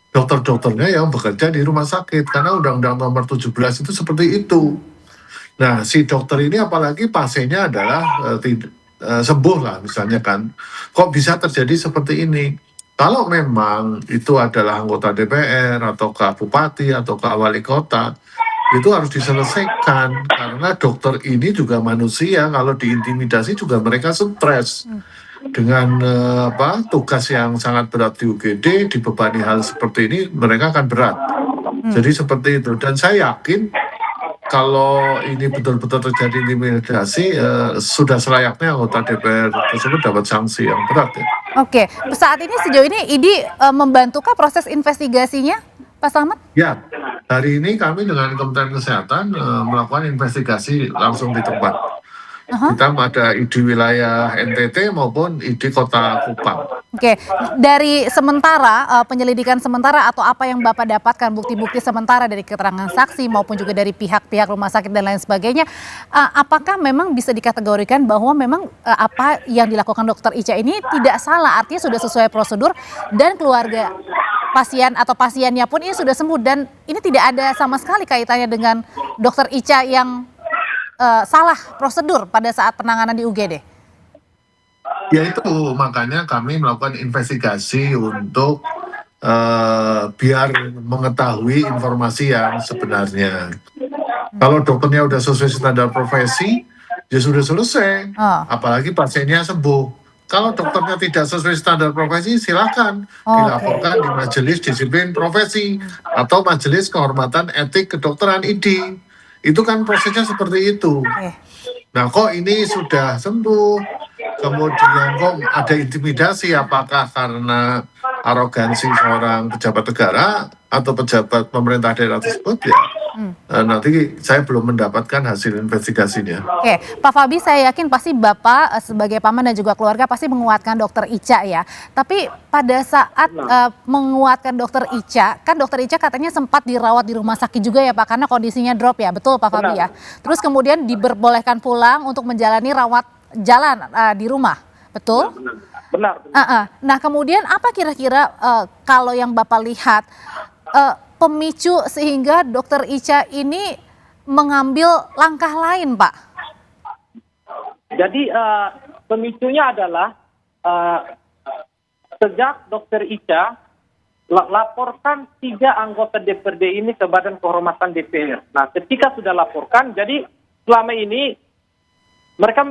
[SPEAKER 14] dokter-dokternya yang bekerja di rumah sakit, karena Undang-Undang Nomor 17 itu seperti itu. Nah, si dokter ini apalagi pasiennya adalah sembuh lah misalnya kan, kok bisa terjadi seperti ini? Kalau memang itu adalah anggota DPR atau ke bupati atau ke wali kota, itu harus diselesaikan, karena dokter ini juga manusia, kalau diintimidasi juga mereka stres. Dengan tugas yang sangat berat di UGD, dibebani hal seperti ini, mereka akan berat. Jadi seperti itu. Dan saya yakin kalau ini betul-betul terjadi intimidasi, sudah selayaknya anggota DPR tersebut dapat sanksi yang berat ya.
[SPEAKER 2] Oke, saat ini sejauh ini ID membantukah proses investigasinya, Pak Slamet?
[SPEAKER 14] Ya, hari ini kami dengan Kementerian Kesehatan melakukan investigasi langsung di tempat. Kita ada ID wilayah NTT maupun ID Kota Kupang.
[SPEAKER 2] Oke, dari sementara penyelidikan sementara atau apa yang Bapak dapatkan, bukti-bukti sementara dari keterangan saksi maupun juga dari pihak-pihak rumah sakit dan lain sebagainya, apakah memang bisa dikategorikan bahwa memang apa yang dilakukan Dokter Ica ini tidak salah, artinya sudah sesuai prosedur dan keluarga pasien atau pasiennya pun ini sudah sembuh dan ini tidak ada sama sekali kaitannya dengan Dokter Ica yang salah prosedur pada saat penanganan di UGD?
[SPEAKER 14] Ya itu makanya kami melakukan investigasi untuk biar mengetahui informasi yang sebenarnya. Kalau dokternya udah sesuai standar profesi, ya sudah selesai. Apalagi pasiennya sembuh. Kalau dokternya tidak sesuai standar profesi, silakan dilaporkan di Majelis Disiplin Profesi atau Majelis Kehormatan Etik Kedokteran ID. Itu kan prosesnya seperti itu. Nah kok ini sudah sembuh, kemudian kok ada intimidasi, apakah karena arogansi seorang pejabat negara atau pejabat pemerintah daerah tersebut, ya Nanti saya belum mendapatkan hasil investigasinya.
[SPEAKER 2] Oke, Pak Fabi, saya yakin pasti Bapak sebagai paman dan juga keluarga pasti menguatkan Dokter Ica ya. Tapi pada saat menguatkan Dokter Ica, kan Dokter Ica katanya sempat dirawat di rumah sakit juga ya Pak, karena kondisinya drop ya, betul Pak Fabi ya. Terus kemudian diperbolehkan pulang untuk menjalani rawat jalan di rumah, betul?
[SPEAKER 4] Benar.
[SPEAKER 2] Nah kemudian apa kira-kira kalau yang Bapak lihat pemicu sehingga Dokter Ica ini mengambil langkah lain, Pak?
[SPEAKER 4] Jadi pemicunya adalah sejak Dokter Ica laporkan 3 anggota DPRD ini ke Badan Kehormatan DPR. Nah, ketika sudah laporkan, jadi selama ini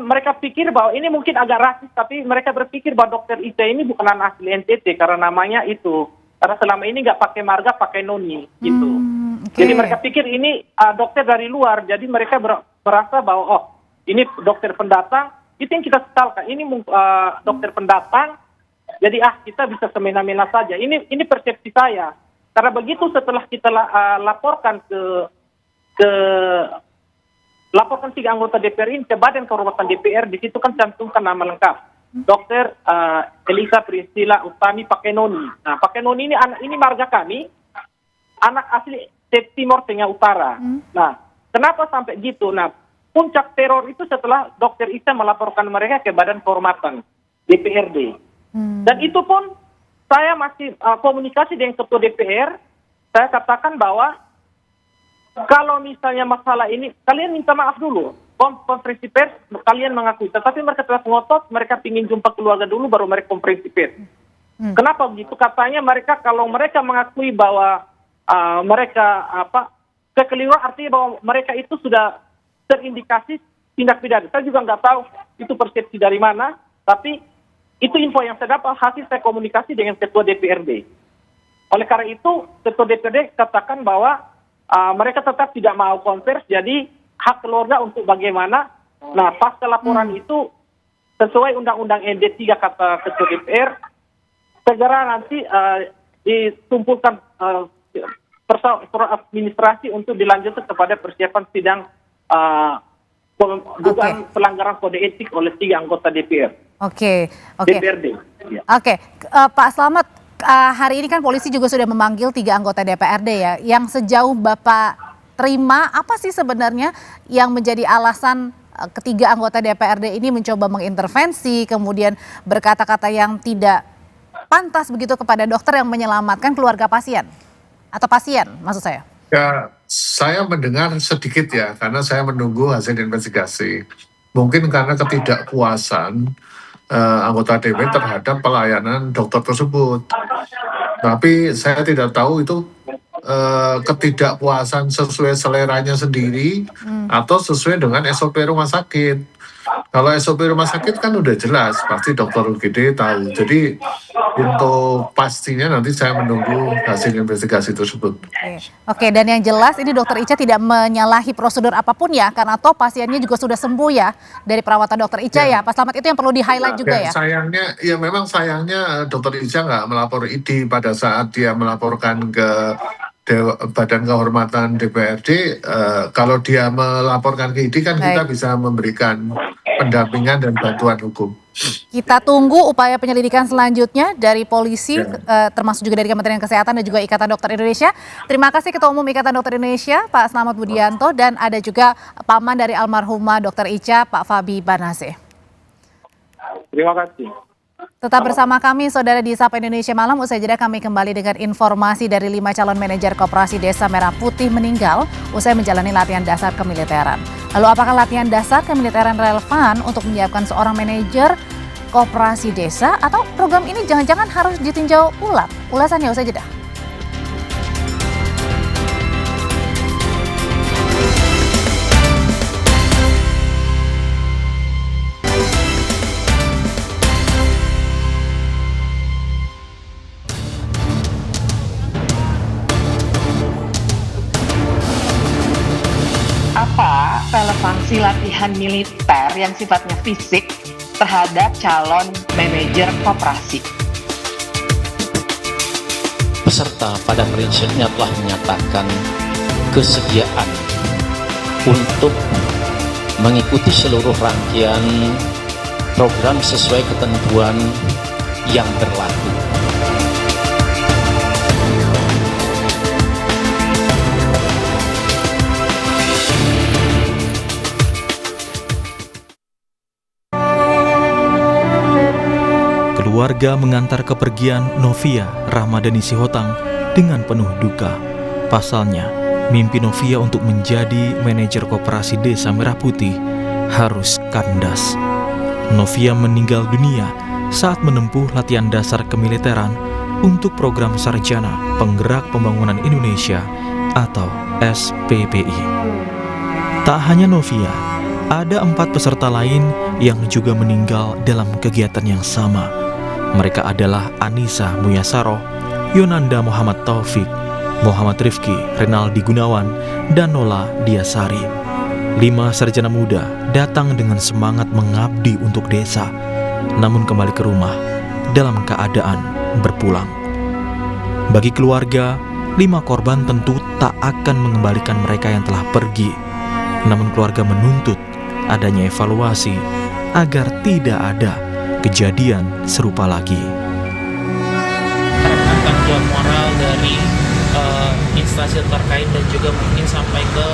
[SPEAKER 4] mereka pikir bahwa ini mungkin agak rasis, tapi mereka berpikir bahwa Dokter Ica ini bukan anak asli NTT karena namanya itu. Karena selama ini nggak pakai marga, pakai noni, gitu. Jadi mereka pikir ini dokter dari luar, jadi mereka merasa bahwa ini dokter pendatang, itu yang kita sesalkan. Ini dokter pendatang, jadi kita bisa semena-mena saja. Ini persepsi saya. Karena begitu setelah kita laporkan laporkan 3 anggota DPR ini ke Badan Kehormatan DPR, di situ kan cantumkan nama lengkap. Dokter Elisa Priscilla Utami Pakenoni. Nah, Pakenoni ini marga kami, anak asli Timor Tengah Utara. Nah, kenapa sampai gitu? Nah, puncak teror itu setelah Dokter Ica melaporkan mereka ke Badan Kehormatan DPRD. Dan itu pun saya masih komunikasi dengan Ketua DPR. Saya katakan bahwa kalau misalnya masalah ini, kalian minta maaf dulu. Konferensi pers, kalian mengakui. Tetapi mereka telah ngotot, mereka ingin jumpa keluarga dulu, baru mereka konferensi pers. Kenapa begitu? Katanya mereka, kalau mereka mengakui bahwa mereka kekeliruan, artinya bahwa mereka itu sudah terindikasi tindak pidana. Saya juga nggak tahu itu persepsi dari mana, tapi itu info yang saya dapat hasil saya komunikasi dengan Ketua DPRD. Oleh karena itu, Ketua DPRD katakan bahwa mereka tetap tidak mau konvers, jadi hak keluarga untuk bagaimana. Nah, pasca laporan itu sesuai Undang-Undang ND 3 kata Ketua DPR, segera nanti ditumpulkan persoalan administrasi untuk dilanjutkan kepada persiapan sidang dugaan pelanggaran kode etik oleh 3 anggota DPR. DPRD.
[SPEAKER 2] Oke, Pak Slamet, hari ini kan polisi juga sudah memanggil 3 anggota DPRD ya. Yang sejauh Bapak terima, apa sih sebenarnya yang menjadi alasan ketiga anggota DPRD ini mencoba mengintervensi, kemudian berkata-kata yang tidak pantas begitu kepada dokter yang menyelamatkan keluarga pasien? Atau pasien maksud saya?
[SPEAKER 14] Ya, saya mendengar sedikit ya, karena saya menunggu hasil investigasi. Mungkin karena ketidakpuasan anggota DPR terhadap pelayanan dokter tersebut. Tapi saya tidak tahu itu ketidakpuasan sesuai seleranya sendiri atau sesuai dengan SOP rumah sakit. Kalau SOP rumah sakit kan udah jelas, pasti dokter UGD tahu. Jadi untuk pastinya nanti saya menunggu hasil investigasi tersebut.
[SPEAKER 2] Oke, dan yang jelas ini Dokter Ica tidak menyalahi prosedur apapun ya, karena toh pasiennya juga sudah sembuh ya dari perawatan Dokter Ica ya. Pak Slamet, itu yang perlu di-highlight juga ya.
[SPEAKER 14] Sayangnya, ya memang sayangnya Dokter Ica nggak melapor ID pada saat dia melaporkan ke Badan Kehormatan DPRD. Kalau dia melaporkan ke ID kan kita bisa memberikan pendampingan dan bantuan hukum.
[SPEAKER 2] Kita tunggu upaya penyelidikan selanjutnya dari polisi, termasuk juga dari Kementerian Kesehatan dan juga Ikatan Dokter Indonesia. Terima kasih Ketua Umum Ikatan Dokter Indonesia, Pak Slamet Budianto, dan ada juga paman dari almarhumah Dokter Ica, Pak Fabi Banase.
[SPEAKER 4] Terima kasih.
[SPEAKER 2] Tetap bersama kami, Saudara, di Sapa Indonesia Malam. Usai jeda kami kembali dengan informasi dari 5 calon manajer Koperasi Desa Merah Putih meninggal usai menjalani latihan dasar kemiliteran. Lalu apakah latihan dasar kemiliteran relevan untuk menyiapkan seorang manajer Koperasi Desa, atau program ini jangan-jangan harus ditinjau ulang? Ulasannya usai jeda.
[SPEAKER 15] Apa relevansi latihan militer yang sifatnya fisik terhadap calon manajer koperasi?
[SPEAKER 16] Peserta pada prinsipnya telah menyatakan kesediaan untuk mengikuti seluruh rangkaian program sesuai ketentuan yang berlaku.
[SPEAKER 17] Keluarga mengantar kepergian Novia Ramadhani Sihotang dengan penuh duka. Pasalnya, mimpi Novia untuk menjadi manajer koperasi Desa Merah Putih harus kandas. Novia meninggal dunia saat menempuh latihan dasar kemiliteran untuk program Sarjana Penggerak Pembangunan Indonesia atau SPPI. Tak hanya Novia, ada 4 peserta lain yang juga meninggal dalam kegiatan yang sama. Mereka adalah Anissa Muyasaroh, Yonanda Muhammad Taufik, Muhammad Rifki Renaldi Gunawan, dan Nola Diasari. 5 sarjana muda datang dengan semangat mengabdi untuk desa, namun kembali ke rumah dalam keadaan berpulang. Bagi keluarga, 5 korban tentu tak akan mengembalikan mereka yang telah pergi. Namun keluarga menuntut adanya evaluasi agar tidak ada kejadian serupa lagi.
[SPEAKER 18] Harapkan tanggung jawab moral dari instansi terkait dan juga mungkin sampai ke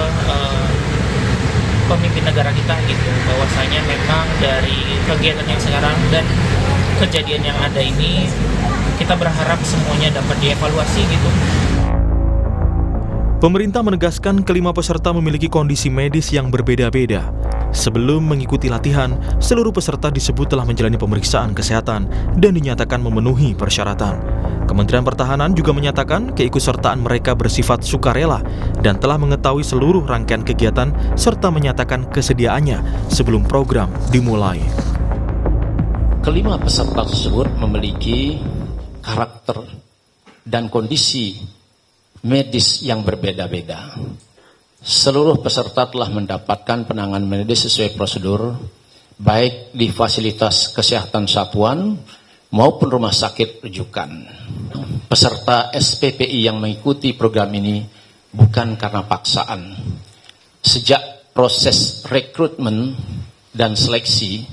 [SPEAKER 18] pemimpin negara kita gitu, bahwasanya memang dari kegiatan yang sekarang dan kejadian yang ada ini kita berharap semuanya dapat dievaluasi gitu.
[SPEAKER 17] Pemerintah menegaskan kelima peserta memiliki kondisi medis yang berbeda-beda. Sebelum mengikuti latihan, seluruh peserta disebut telah menjalani pemeriksaan kesehatan dan dinyatakan memenuhi persyaratan. Kementerian Pertahanan juga menyatakan keikutsertaan mereka bersifat sukarela dan telah mengetahui seluruh rangkaian kegiatan serta menyatakan kesediaannya sebelum program dimulai.
[SPEAKER 16] Kelima peserta tersebut memiliki karakter dan kondisi medis yang berbeda-beda. Seluruh peserta telah mendapatkan penanganan medis sesuai prosedur, baik di fasilitas kesehatan satuan maupun rumah sakit rujukan. Peserta SPPI yang mengikuti program ini bukan karena paksaan. Sejak proses rekrutmen dan seleksi,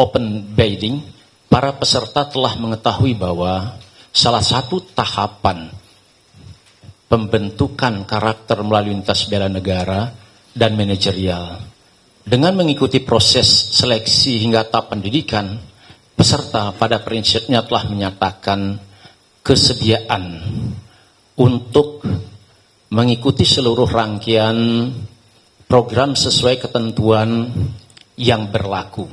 [SPEAKER 16] open bidding, para peserta telah mengetahui bahwa salah satu tahapan pembentukan karakter melalui lintas bela negara dan manajerial. Dengan mengikuti proses seleksi hingga tahap pendidikan, peserta pada prinsipnya telah menyatakan kesediaan untuk mengikuti seluruh rangkaian program sesuai ketentuan yang berlaku.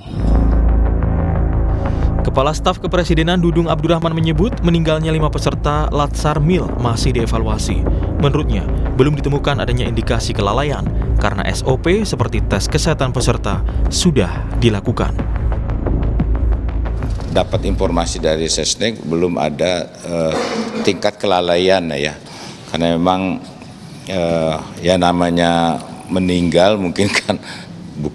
[SPEAKER 17] Kepala Staf Kepresidenan Dudung Abdurrahman menyebut meninggalnya 5 peserta Latsar Mil masih dievaluasi. Menurutnya, belum ditemukan adanya indikasi kelalaian karena SOP seperti tes kesehatan peserta sudah dilakukan.
[SPEAKER 19] Dapat informasi dari Sesnek belum ada tingkat kelalaian ya, karena memang ya namanya meninggal mungkin kan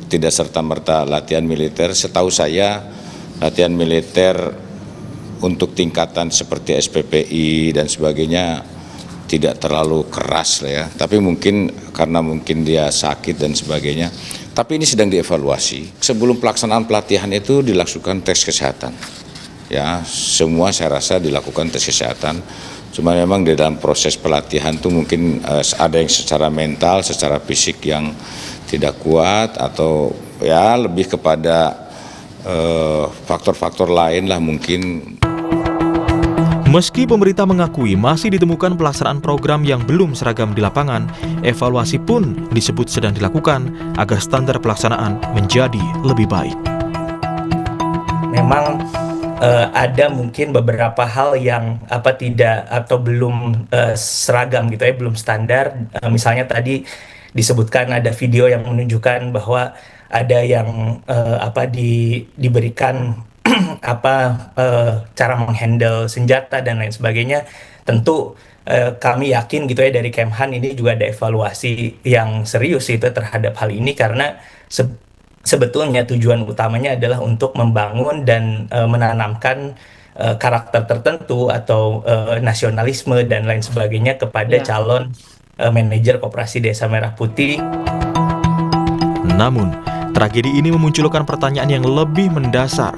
[SPEAKER 19] tidak serta-merta latihan militer. Setahu saya latihan militer untuk tingkatan seperti SPPI dan sebagainya tidak terlalu keras lah ya, tapi mungkin karena mungkin dia sakit dan sebagainya. Tapi ini sedang dievaluasi. Sebelum pelaksanaan pelatihan itu dilakukan tes kesehatan. Ya, semua saya rasa dilakukan tes kesehatan. Cuma memang di dalam proses pelatihan itu mungkin ada yang secara mental, secara fisik yang tidak kuat atau ya lebih kepada faktor-faktor lain lah mungkin.
[SPEAKER 17] Meski pemerintah mengakui masih ditemukan pelaksanaan program yang belum seragam di lapangan, evaluasi pun disebut sedang dilakukan agar standar pelaksanaan menjadi lebih baik.
[SPEAKER 20] Memang ada mungkin beberapa hal yang tidak atau belum seragam gitu ya, belum standar. Misalnya tadi disebutkan ada video yang menunjukkan bahwa ada yang diberikan cara menghandle senjata dan lain sebagainya. Tentu kami yakin gitu ya dari Kemhan ini juga ada evaluasi yang serius itu terhadap hal ini, karena sebetulnya tujuan utamanya adalah untuk membangun dan menanamkan karakter tertentu atau nasionalisme dan lain sebagainya kepada calon manajer Koperasi Desa Merah Putih.
[SPEAKER 17] Namun, tragedi ini memunculkan pertanyaan yang lebih mendasar.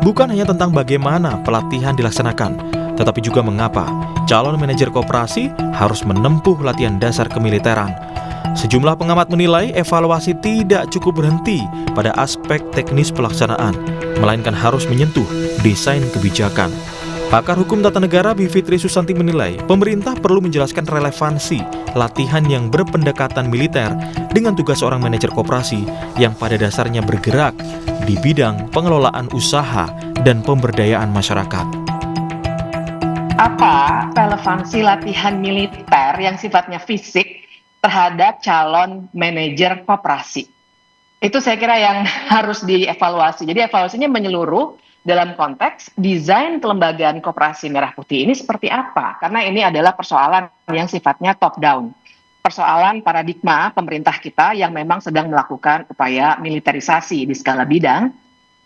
[SPEAKER 17] Bukan hanya tentang bagaimana pelatihan dilaksanakan, tetapi juga mengapa calon manajer koperasi harus menempuh latihan dasar kemiliteran. Sejumlah pengamat menilai evaluasi tidak cukup berhenti pada aspek teknis pelaksanaan, melainkan harus menyentuh desain kebijakan. Pakar Hukum Tata Negara Bivitri Susanti menilai pemerintah perlu menjelaskan relevansi latihan yang berpendekatan militer dengan tugas seorang manajer koperasi yang pada dasarnya bergerak di bidang pengelolaan usaha dan pemberdayaan masyarakat.
[SPEAKER 15] Apa relevansi latihan militer yang sifatnya fisik terhadap calon manajer koperasi? Itu saya kira yang harus dievaluasi. Jadi evaluasinya menyeluruh dalam konteks desain kelembagaan Koperasi Merah Putih ini seperti apa? Karena ini adalah persoalan yang sifatnya top down. Persoalan paradigma pemerintah kita yang memang sedang melakukan upaya militerisasi di skala bidang.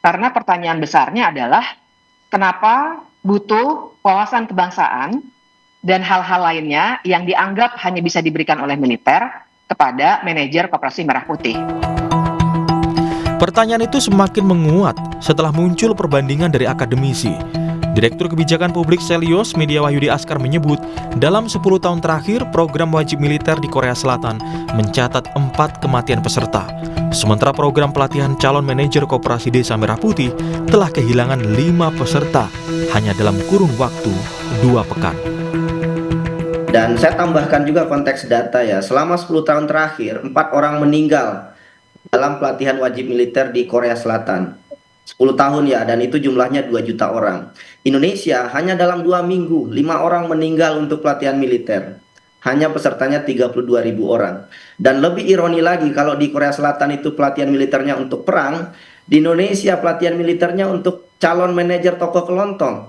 [SPEAKER 15] Karena pertanyaan besarnya adalah kenapa butuh wawasan kebangsaan dan hal-hal lainnya yang dianggap hanya bisa diberikan oleh militer kepada manajer Koperasi Merah Putih.
[SPEAKER 17] Pertanyaan itu semakin menguat setelah muncul perbandingan dari akademisi. Direktur Kebijakan Publik Selios Media Wahyudi Askar menyebut, dalam 10 tahun terakhir program wajib militer di Korea Selatan mencatat 4 kematian peserta. Sementara program pelatihan calon manajer Koperasi Desa Merah Putih telah kehilangan 5 peserta hanya dalam kurun waktu 2 pekan.
[SPEAKER 21] Dan saya tambahkan juga konteks data ya, selama 10 tahun terakhir 4 orang meninggal dalam pelatihan wajib militer di Korea Selatan. 10 tahun ya, dan itu jumlahnya 2 juta orang. Indonesia hanya dalam 2 minggu 5 orang meninggal untuk pelatihan militer. Hanya pesertanya 32.000 orang. Dan lebih ironi lagi, kalau di Korea Selatan itu pelatihan militernya untuk perang, di Indonesia pelatihan militernya untuk calon manajer toko kelontong.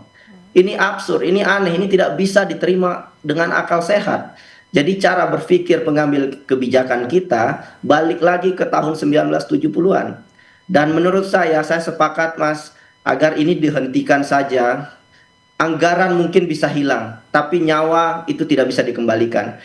[SPEAKER 21] Ini absurd, ini aneh, ini tidak bisa diterima dengan akal sehat. Jadi cara berpikir pengambil kebijakan kita balik lagi ke tahun 1970-an. Dan menurut saya sepakat Mas, agar ini dihentikan saja. Anggaran mungkin bisa hilang, tapi nyawa itu tidak bisa dikembalikan.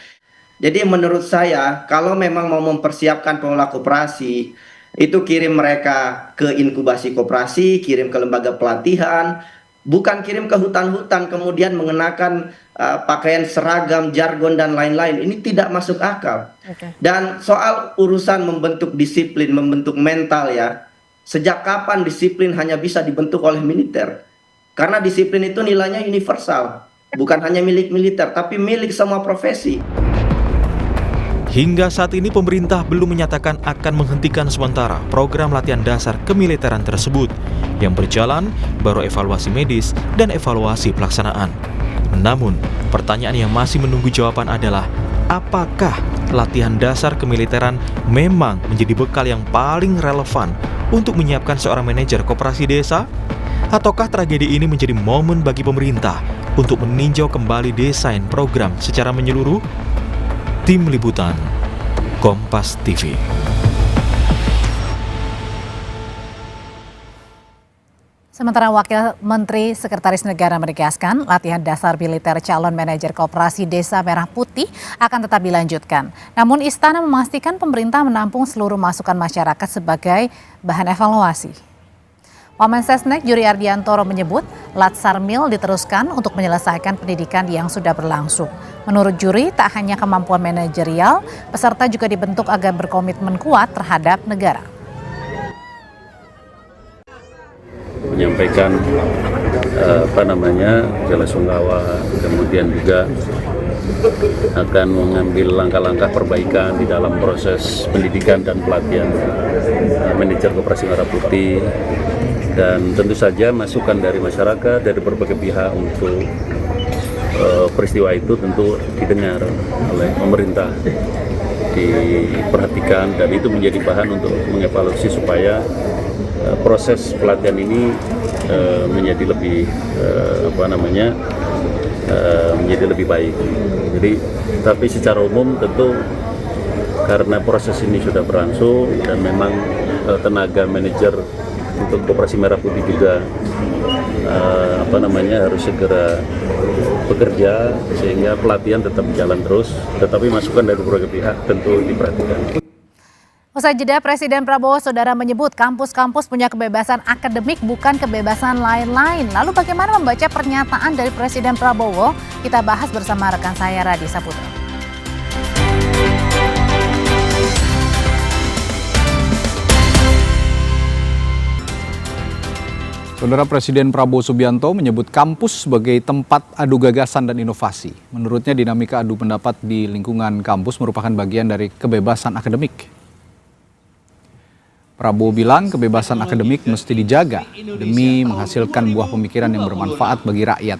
[SPEAKER 21] Jadi menurut saya, kalau memang mau mempersiapkan pengelola koperasi, itu kirim mereka ke inkubasi koperasi, kirim ke lembaga pelatihan, bukan kirim ke hutan-hutan kemudian mengenakan pakaian seragam, jargon dan lain-lain. Ini tidak masuk akal. Dan soal urusan membentuk disiplin, membentuk mental ya, sejak kapan disiplin hanya bisa dibentuk oleh militer? Karena disiplin itu nilainya universal, bukan hanya milik militer tapi milik semua profesi.
[SPEAKER 17] Hingga saat ini pemerintah belum menyatakan akan menghentikan sementara program latihan dasar kemiliteran tersebut. Yang berjalan baru evaluasi medis dan evaluasi pelaksanaan. Namun, pertanyaan yang masih menunggu jawaban adalah, apakah latihan dasar kemiliteran memang menjadi bekal yang paling relevan untuk menyiapkan seorang manajer koperasi desa? Ataukah tragedi ini menjadi momen bagi pemerintah untuk meninjau kembali desain program secara menyeluruh? Tim Liputan Kompas TV.
[SPEAKER 2] Sementara Wakil Menteri Sekretaris Negara menegaskan latihan dasar militer calon manajer Koperasi Desa Merah Putih akan tetap dilanjutkan. Namun Istana memastikan pemerintah menampung seluruh masukan masyarakat sebagai bahan evaluasi. Wamensesnek Juri Ardiantoro menyebut Latsarmil diteruskan untuk menyelesaikan pendidikan yang sudah berlangsung. Menurut Juri, tak hanya kemampuan manajerial, peserta juga dibentuk agar berkomitmen kuat terhadap negara.
[SPEAKER 7] Menyampaikan bela sungkawa, kemudian juga akan mengambil langkah-langkah perbaikan di dalam proses pendidikan dan pelatihan manajer Koperasi Merah Putih. Dan tentu saja masukan dari masyarakat, dari berbagai pihak untuk peristiwa itu tentu didengar oleh pemerintah, diperhatikan, dan itu menjadi bahan untuk mengevaluasi supaya proses pelatihan ini menjadi lebih menjadi lebih baik. Jadi, tapi secara umum tentu karena proses ini sudah berlangsung dan memang tenaga manajer untuk Koperasi Merah Putih juga harus segera bekerja sehingga pelatihan tetap jalan terus, tetapi masukan dari berbagai pihak tentu diperhatikan.
[SPEAKER 2] Usai jeda, Presiden Prabowo Saudara menyebut kampus-kampus punya kebebasan akademik bukan kebebasan lain-lain. Lalu bagaimana membaca pernyataan dari Presiden Prabowo? Kita bahas bersama rekan saya Radi Saputra.
[SPEAKER 1] Saudara, Presiden Prabowo Subianto menyebut kampus sebagai tempat adu gagasan dan inovasi. Menurutnya dinamika adu pendapat di lingkungan kampus merupakan bagian dari kebebasan akademik. Prabowo bilang kebebasan akademik mesti dijaga demi menghasilkan buah pemikiran yang bermanfaat bagi rakyat.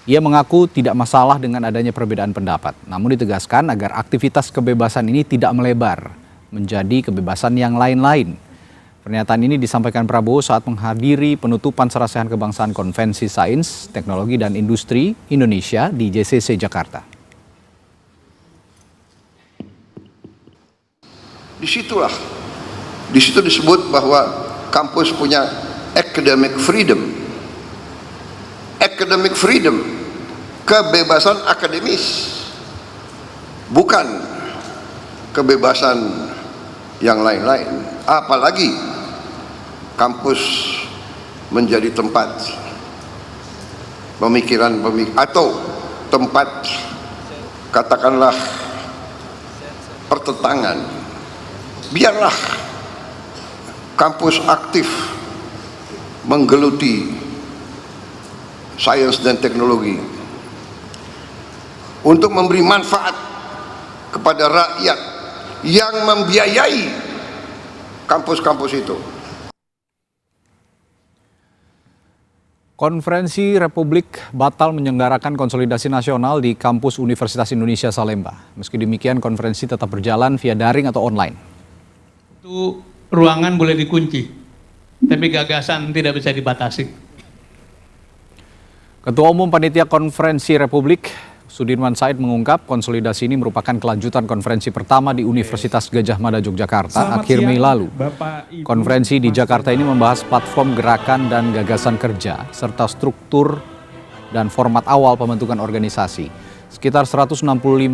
[SPEAKER 1] Ia mengaku tidak masalah dengan adanya perbedaan pendapat, namun ditegaskan agar aktivitas kebebasan ini tidak melebar menjadi kebebasan yang lain-lain. Pernyataan ini disampaikan Prabowo saat menghadiri penutupan Serasihan Kebangsaan Konvensi Sains, Teknologi, dan Industri Indonesia di JCC Jakarta.
[SPEAKER 5] Di situ disebut bahwa kampus punya academic freedom. Academic freedom, kebebasan akademis, bukan kebebasan yang lain-lain. Apalagi kampus menjadi tempat pemikiran atau tempat katakanlah pertentangan. Biarlah kampus aktif menggeluti sains dan teknologi untuk memberi manfaat kepada rakyat yang membiayai kampus-kampus itu.
[SPEAKER 1] Konferensi Republik batal menyelenggarakan konsolidasi nasional di kampus Universitas Indonesia Salemba. Meski demikian, konferensi tetap berjalan via daring atau online.
[SPEAKER 22] Itu ruangan boleh dikunci, tapi gagasan tidak bisa dibatasi.
[SPEAKER 1] Ketua Umum Panitia Konferensi Republik, Sudirman Said, mengungkap konsolidasi ini merupakan kelanjutan konferensi pertama di Universitas Gadjah Mada Yogyakarta akhir Mei lalu. Konferensi di Jakarta ini membahas platform gerakan dan gagasan kerja, serta struktur dan format awal pembentukan organisasi. Sekitar 165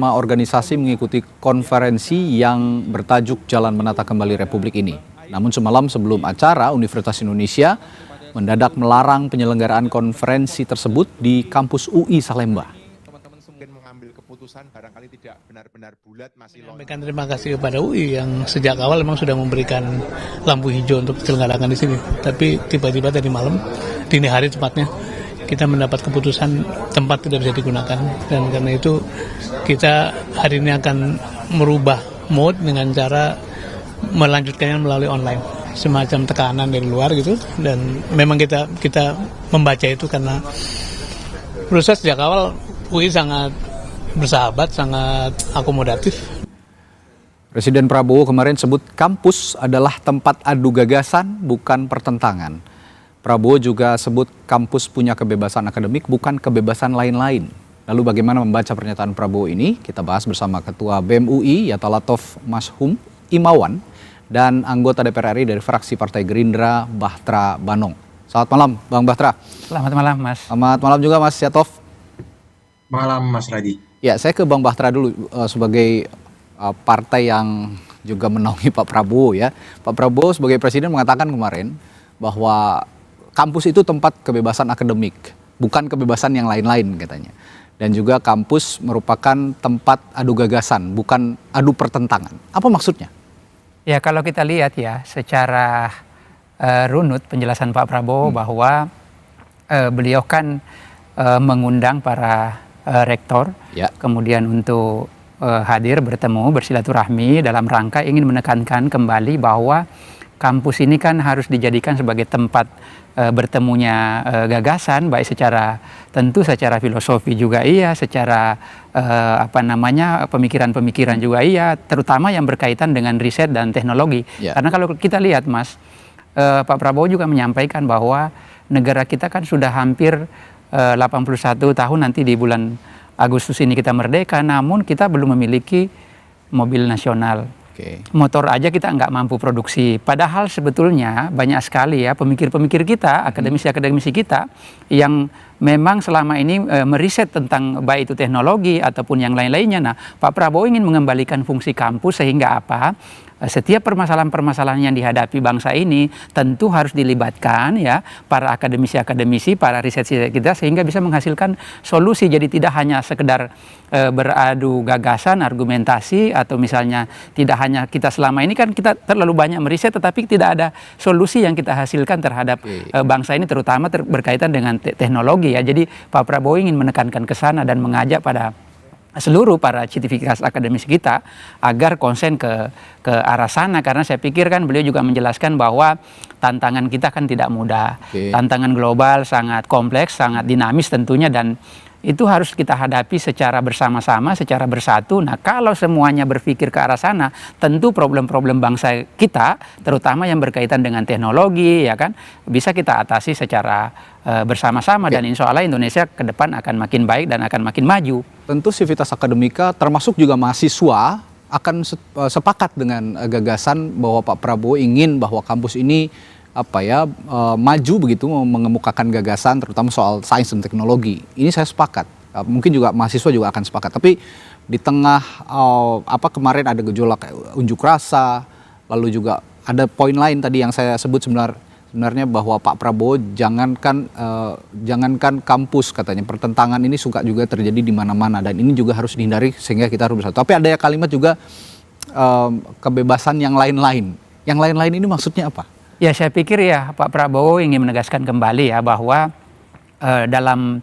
[SPEAKER 1] organisasi mengikuti konferensi yang bertajuk Jalan Menata Kembali Republik ini. Namun semalam sebelum acara, Universitas Indonesia mendadak melarang penyelenggaraan konferensi tersebut di kampus UI Salemba.
[SPEAKER 23] Mengambil keputusan barangkali tidak benar-benar bulat, masih
[SPEAKER 22] Menyampaikan terima kasih kepada UI yang sejak awal memang sudah memberikan lampu hijau untuk diselenggarakan di sini. Tapi tiba-tiba tadi malam, dini hari tepatnya, kita mendapat keputusan tempat tidak bisa digunakan, dan karena itu kita hari ini akan merubah mode dengan cara melanjutkannya melalui online, semacam tekanan dari luar gitu. Dan memang kita membaca itu karena proses sejak awal UI sangat bersahabat, sangat akomodatif.
[SPEAKER 1] Presiden Prabowo kemarin sebut kampus adalah tempat adu gagasan, bukan pertentangan. Prabowo juga sebut kampus punya kebebasan akademik, bukan kebebasan lain-lain. Lalu bagaimana membaca pernyataan Prabowo ini? Kita bahas bersama Ketua BEM UI, Yatalatov Mashum Imawan, dan anggota DPR RI dari fraksi Partai Gerindra, Bahtra Banong. Selamat malam, Bang Bahtra.
[SPEAKER 24] Selamat malam, Mas.
[SPEAKER 1] Selamat malam juga, Mas Yatov.
[SPEAKER 24] Malam, Mas Radi.
[SPEAKER 1] Ya, saya ke Bang Bahtra dulu sebagai partai yang juga menaungi Pak Prabowo ya. Pak Prabowo sebagai presiden mengatakan kemarin bahwa kampus itu tempat kebebasan akademik, bukan kebebasan yang lain-lain katanya. Dan juga kampus merupakan tempat adu gagasan, bukan adu pertentangan. Apa maksudnya?
[SPEAKER 24] Ya, kalau kita lihat ya secara runut penjelasan Pak Prabowo bahwa beliau kan mengundang para rektor kemudian untuk hadir bertemu bersilaturahmi dalam rangka ingin menekankan kembali bahwa kampus ini kan harus dijadikan sebagai tempat bertemunya gagasan, baik tentu secara filosofi juga iya, secara pemikiran-pemikiran juga iya, terutama yang berkaitan dengan riset dan teknologi. Karena kalau kita lihat, Mas, Pak Prabowo juga menyampaikan bahwa negara kita kan sudah hampir 81 tahun, nanti di bulan Agustus ini kita merdeka, namun kita belum memiliki mobil nasional. Motor aja kita nggak mampu produksi. Padahal sebetulnya banyak sekali ya pemikir-pemikir kita, akademisi-akademisi kita yang memang selama ini meriset tentang baik itu teknologi ataupun yang lain-lainnya. Nah, Pak Prabowo ingin mengembalikan fungsi kampus sehingga apa? Setiap permasalahan-permasalahan yang dihadapi bangsa ini tentu harus dilibatkan ya para akademisi-akademisi, para riset kita sehingga bisa menghasilkan solusi. Jadi tidak hanya sekedar beradu gagasan, argumentasi atau misalnya tidak hanya kita selama ini kan kita terlalu banyak meriset tetapi tidak ada solusi yang kita hasilkan terhadap bangsa ini terutama berkaitan dengan teknologi ya. Jadi Pak Prabowo ingin menekankan ke sana dan mengajak pada seluruh para civitas akademis kita agar konsen ke arah sana karena saya pikir kan beliau juga menjelaskan bahwa tantangan kita kan tidak mudah. Tantangan global sangat kompleks, sangat dinamis tentunya dan itu harus kita hadapi secara bersama-sama, secara bersatu. Nah, kalau semuanya berpikir ke arah sana, tentu problem-problem bangsa kita, terutama yang berkaitan dengan teknologi, ya kan, bisa kita atasi secara bersama-sama dan insya Allah Indonesia ke depan akan makin baik dan akan makin maju.
[SPEAKER 1] Tentu Civitas Akademika termasuk juga mahasiswa akan sepakat dengan gagasan bahwa Pak Prabowo ingin bahwa kampus ini maju begitu mengemukakan gagasan terutama soal sains dan teknologi. Ini saya sepakat. Mungkin juga mahasiswa juga akan sepakat. Tapi di tengah kemarin ada gejolak unjuk rasa, lalu juga ada poin lain tadi yang saya sebut sebenarnya bahwa Pak Prabowo jangankan kampus katanya pertentangan ini suka juga terjadi di mana-mana dan ini juga harus dihindari sehingga kita harus bersatu. Tapi ada kalimat juga kebebasan yang lain-lain. Yang lain-lain ini maksudnya apa?
[SPEAKER 24] Ya saya pikir ya Pak Prabowo ingin menegaskan kembali ya bahwa dalam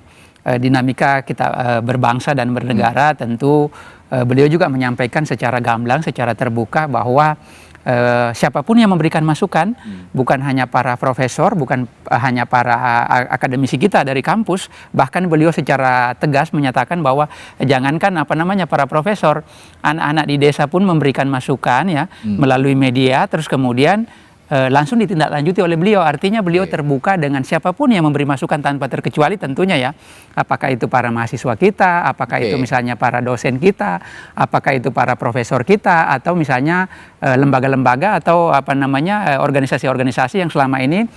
[SPEAKER 24] dinamika kita berbangsa dan bernegara tentu beliau juga menyampaikan secara gamblang, secara terbuka bahwa siapapun yang memberikan masukan bukan hanya para profesor, bukan hanya para akademisi kita dari kampus, bahkan beliau secara tegas menyatakan bahwa jangankan para profesor, anak-anak di desa pun memberikan masukan ya melalui media terus kemudian langsung ditindaklanjuti oleh beliau. Artinya beliau terbuka dengan siapapun yang memberi masukan tanpa terkecuali tentunya ya. Apakah itu para mahasiswa kita, apakah itu misalnya para dosen kita, apakah itu para profesor kita atau misalnya lembaga-lembaga atau organisasi-organisasi yang selama ini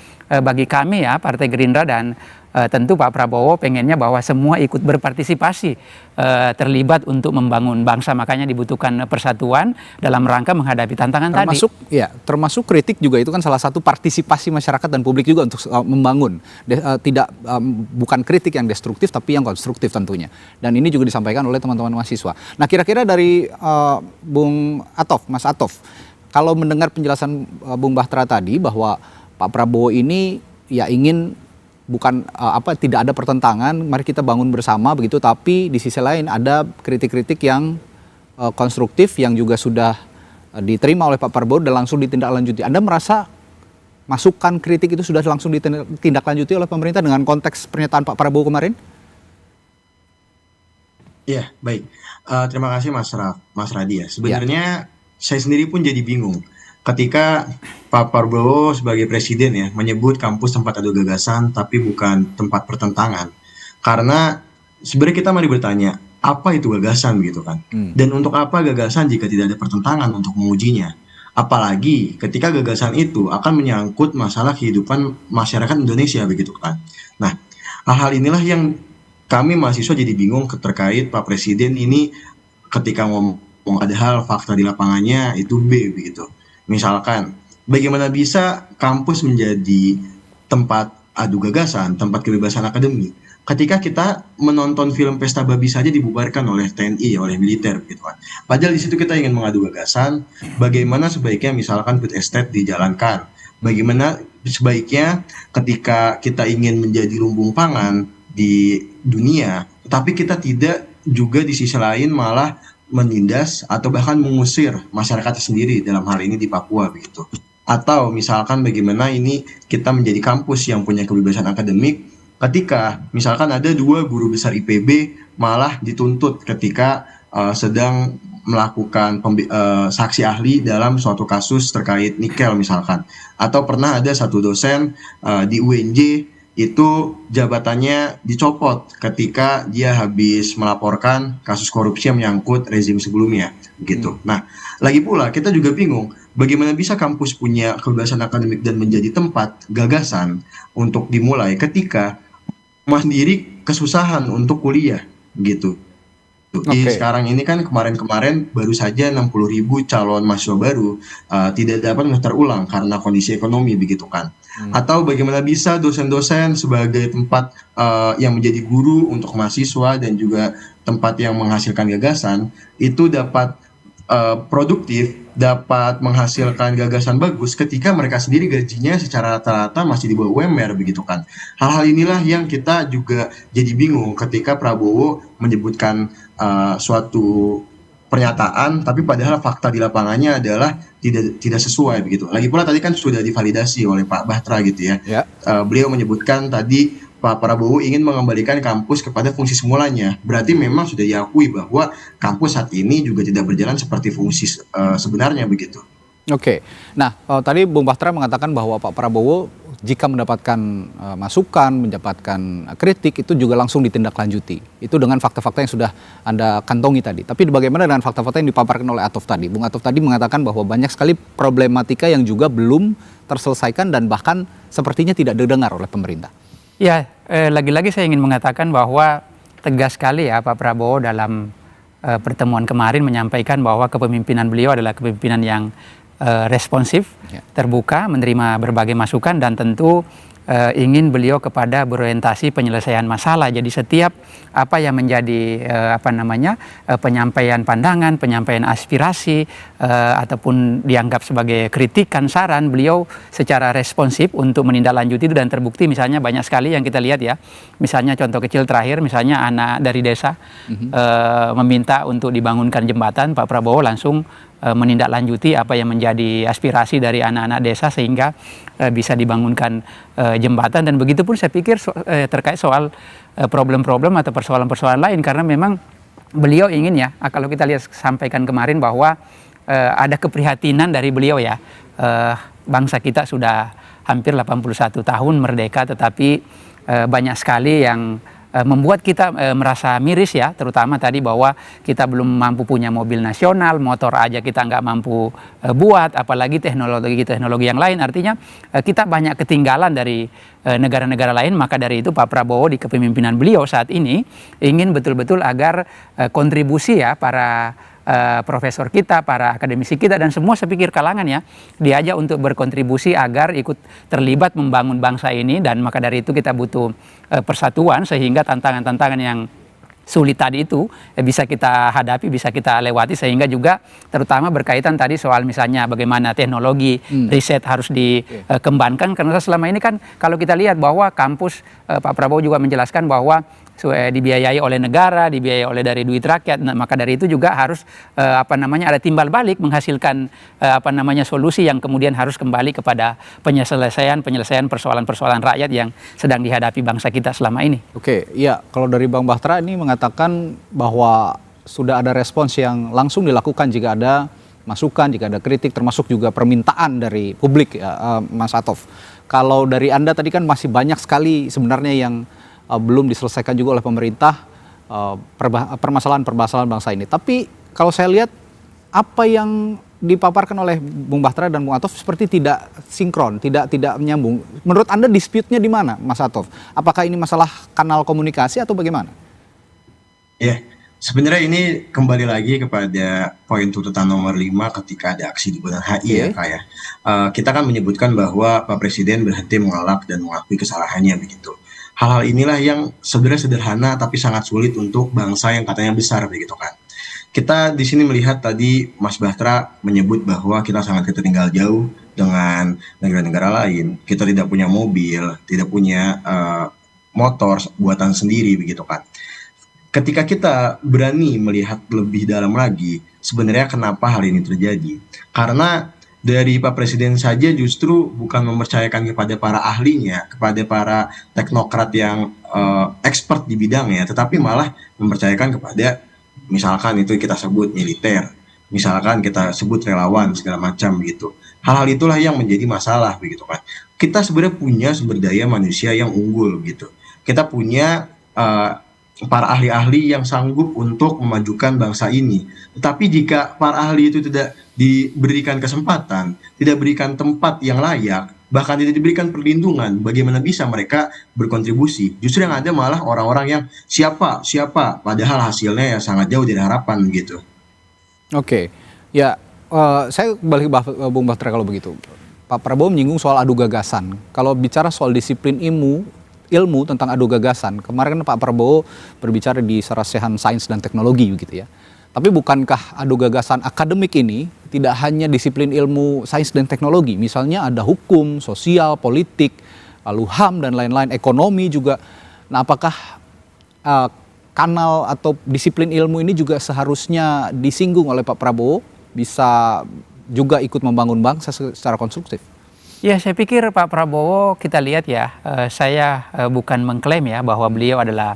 [SPEAKER 24] bagi kami ya Partai Gerindra dan tentu Pak Prabowo pengennya bahwa semua ikut berpartisipasi terlibat untuk membangun bangsa, makanya dibutuhkan persatuan dalam rangka menghadapi tantangan
[SPEAKER 1] termasuk kritik juga itu kan salah satu partisipasi masyarakat dan publik juga untuk membangun bukan kritik yang destruktif tapi yang konstruktif tentunya dan ini juga disampaikan oleh teman-teman mahasiswa. Nah kira-kira dari Mas Atof kalau mendengar penjelasan Bung Bahtera tadi bahwa Pak Prabowo ini ya ingin tidak ada pertentangan, mari kita bangun bersama begitu, tapi di sisi lain ada kritik-kritik yang konstruktif yang juga sudah diterima oleh Pak Prabowo dan langsung ditindaklanjuti. Anda merasa masukan kritik itu sudah langsung ditindaklanjuti oleh pemerintah dengan konteks pernyataan Pak Prabowo kemarin?
[SPEAKER 8] Iya, baik. Terima kasih Mas Radi ya. Sebenarnya saya sendiri pun jadi bingung ketika Pak Prabowo sebagai presiden ya menyebut kampus tempat adu gagasan tapi bukan tempat pertentangan. Karena sebenarnya kita mari bertanya, apa itu gagasan gitu kan? Dan untuk apa gagasan jika tidak ada pertentangan untuk mengujinya? Apalagi ketika gagasan itu akan menyangkut masalah kehidupan masyarakat Indonesia begitu kan. Nah, hal-hal inilah yang kami mahasiswa jadi bingung terkait Pak Presiden ini ketika ngomong ada hal fakta di lapangannya itu B begitu. Misalkan, bagaimana bisa kampus menjadi tempat adu gagasan, tempat kebebasan akademik, ketika kita menonton film Pesta Babi saja dibubarkan oleh TNI, oleh militer, gitu kan. Padahal di situ kita ingin mengadu gagasan, bagaimana sebaiknya misalkan food estate dijalankan, bagaimana sebaiknya ketika kita ingin menjadi lumbung pangan di dunia, tapi kita tidak juga di sisi lain malah menindas atau bahkan mengusir masyarakat sendiri dalam hal ini di Papua begitu. Atau misalkan bagaimana ini kita menjadi kampus yang punya kebebasan akademik ketika misalkan ada 2 guru besar IPB malah dituntut ketika sedang melakukan saksi ahli dalam suatu kasus terkait nikel misalkan. Atau pernah ada satu dosen di UNJ itu jabatannya dicopot ketika dia habis melaporkan kasus korupsi yang menyangkut rezim sebelumnya. gitu. Nah, lagi pula kita juga bingung bagaimana bisa kampus punya kebebasan akademik dan menjadi tempat gagasan untuk dimulai ketika sendiri kesusahan untuk kuliah gitu. Di sekarang ini kan kemarin-kemarin baru saja 60.000 calon mahasiswa baru tidak dapat mendaftar ulang karena kondisi ekonomi begitu kan. Atau bagaimana bisa dosen-dosen sebagai tempat yang menjadi guru untuk mahasiswa dan juga tempat yang menghasilkan gagasan itu dapat produktif, dapat menghasilkan gagasan bagus ketika mereka sendiri gajinya secara rata-rata masih di bawah UMR begitu kan. Hal-hal inilah yang kita juga jadi bingung ketika Prabowo menyebutkan suatu pernyataan tapi padahal fakta di lapangannya adalah tidak sesuai begitu. Lagi pula tadi kan sudah divalidasi oleh Pak Bachtra gitu ya. Beliau menyebutkan tadi Pak Prabowo ingin mengembalikan kampus kepada fungsi semulanya. Berarti memang sudah diakui bahwa kampus saat ini juga tidak berjalan seperti fungsi sebenarnya begitu.
[SPEAKER 1] Nah tadi Bung Bachtra mengatakan bahwa Pak Prabowo jika mendapatkan masukan, mendapatkan kritik itu juga langsung ditindaklanjuti. Itu dengan fakta-fakta yang sudah Anda kantongi tadi. Tapi bagaimana dengan fakta-fakta yang dipaparkan oleh Atof tadi? Bung Atof tadi mengatakan bahwa banyak sekali problematika yang juga belum terselesaikan dan bahkan sepertinya tidak didengar oleh pemerintah.
[SPEAKER 24] Ya, lagi-lagi saya ingin mengatakan bahwa tegas sekali ya Pak Prabowo dalam pertemuan kemarin menyampaikan bahwa kepemimpinan beliau adalah kepemimpinan yang responsif, terbuka, menerima berbagai masukan dan tentu ingin beliau kepada berorientasi penyelesaian masalah. Jadi setiap apa yang menjadi penyampaian pandangan, penyampaian aspirasi ataupun dianggap sebagai kritikan, saran, beliau secara responsif untuk menindaklanjuti itu dan terbukti misalnya banyak sekali yang kita lihat ya. Misalnya contoh kecil terakhir misalnya anak dari desa meminta untuk dibangunkan jembatan, Pak Prabowo langsung menindaklanjuti apa yang menjadi aspirasi dari anak-anak desa sehingga bisa dibangunkan jembatan dan begitu pun saya pikir terkait soal problem-problem atau persoalan-persoalan lain karena memang beliau ingin ya kalau kita lihat sampaikan kemarin bahwa ada keprihatinan dari beliau ya bangsa kita sudah hampir 81 tahun merdeka tetapi banyak sekali yang membuat kita merasa miris ya, terutama tadi bahwa kita belum mampu punya mobil nasional, motor aja kita nggak mampu buat, apalagi teknologi yang lain. Artinya kita banyak ketinggalan dari negara-negara lain, maka dari itu Pak Prabowo di kepemimpinan beliau saat ini ingin betul-betul agar kontribusi ya para profesor kita, para akademisi kita dan semua saya pikir kalangan ya diajak untuk berkontribusi agar ikut terlibat membangun bangsa ini dan maka dari itu kita butuh persatuan sehingga tantangan-tantangan yang sulit tadi itu bisa kita hadapi, bisa kita lewati sehingga juga terutama berkaitan tadi soal misalnya bagaimana teknologi riset harus dikembangkan karena selama ini kan kalau kita lihat bahwa kampus Pak Prabowo juga menjelaskan bahwa dibiayai oleh negara, dibiayai oleh dari duit rakyat. Nah, maka dari itu juga harus ada timbal balik menghasilkan solusi yang kemudian harus kembali kepada penyelesaian persoalan-persoalan rakyat yang sedang dihadapi bangsa kita selama ini.
[SPEAKER 1] Iya, kalau dari Bang Bachtra ini mengatakan bahwa sudah ada respons yang langsung dilakukan jika ada masukan, jika ada kritik, termasuk juga permintaan dari publik ya, Mas Atof. Kalau dari Anda tadi kan masih banyak sekali sebenarnya yang belum diselesaikan juga oleh pemerintah permasalahan bangsa ini. Tapi kalau saya lihat apa yang dipaparkan oleh Bung Bachtra dan Bung Atof seperti tidak sinkron, tidak menyambung. Menurut Anda dispute-nya di mana, Mas Atof? Apakah ini masalah kanal komunikasi atau bagaimana?
[SPEAKER 8] Ya, sebenarnya ini kembali lagi kepada poin tuntutan nomor 5 ketika ada aksi di Bundaran HI ya Kak ya. Kita kan menyebutkan bahwa Pak Presiden berhenti mengelak dan mengakui kesalahannya begitu. Hal-hal inilah yang sebenarnya sederhana tapi sangat sulit untuk bangsa yang katanya besar begitu kan. Kita di sini melihat tadi Mas Bachtra menyebut bahwa kita sangat ketertinggal jauh dengan negara-negara lain. Kita tidak punya mobil, tidak punya motor buatan sendiri begitu kan. Ketika kita berani melihat lebih dalam lagi, sebenarnya kenapa hal ini terjadi? Karena dari Pak Presiden saja justru bukan mempercayakan kepada para ahlinya, kepada para teknokrat yang expert di bidangnya, tetapi malah mempercayakan kepada misalkan itu kita sebut militer, misalkan kita sebut relawan segala macam gitu. Hal-hal itulah yang menjadi masalah begitu kan. Kita sebenarnya punya sumber daya manusia yang unggul gitu. Kita punya para ahli-ahli yang sanggup untuk memajukan bangsa ini. Tetapi jika para ahli itu tidak diberikan kesempatan, tidak berikan tempat yang layak, bahkan tidak diberikan perlindungan, bagaimana bisa mereka berkontribusi? Justru yang ada malah orang-orang yang siapa, padahal hasilnya ya sangat jauh dari harapan gitu.
[SPEAKER 1] Oke, ya saya balik ke Bung Bahtera kalau begitu. Pak Prabowo menyinggung soal adu gagasan. Kalau bicara soal disiplin ilmu tentang adu gagasan, kemarin kan Pak Prabowo berbicara di Sarasehan Sains dan Teknologi begitu ya. Tapi bukankah adu gagasan akademik ini tidak hanya disiplin ilmu sains dan teknologi, misalnya ada hukum, sosial, politik, lalu HAM dan lain-lain, ekonomi juga. Nah, apakah kanal atau disiplin ilmu ini juga seharusnya disinggung oleh Pak Prabowo, bisa juga ikut membangun bangsa secara konstruktif?
[SPEAKER 24] Ya, saya pikir Pak Prabowo, kita lihat ya, saya bukan mengklaim ya bahwa beliau adalah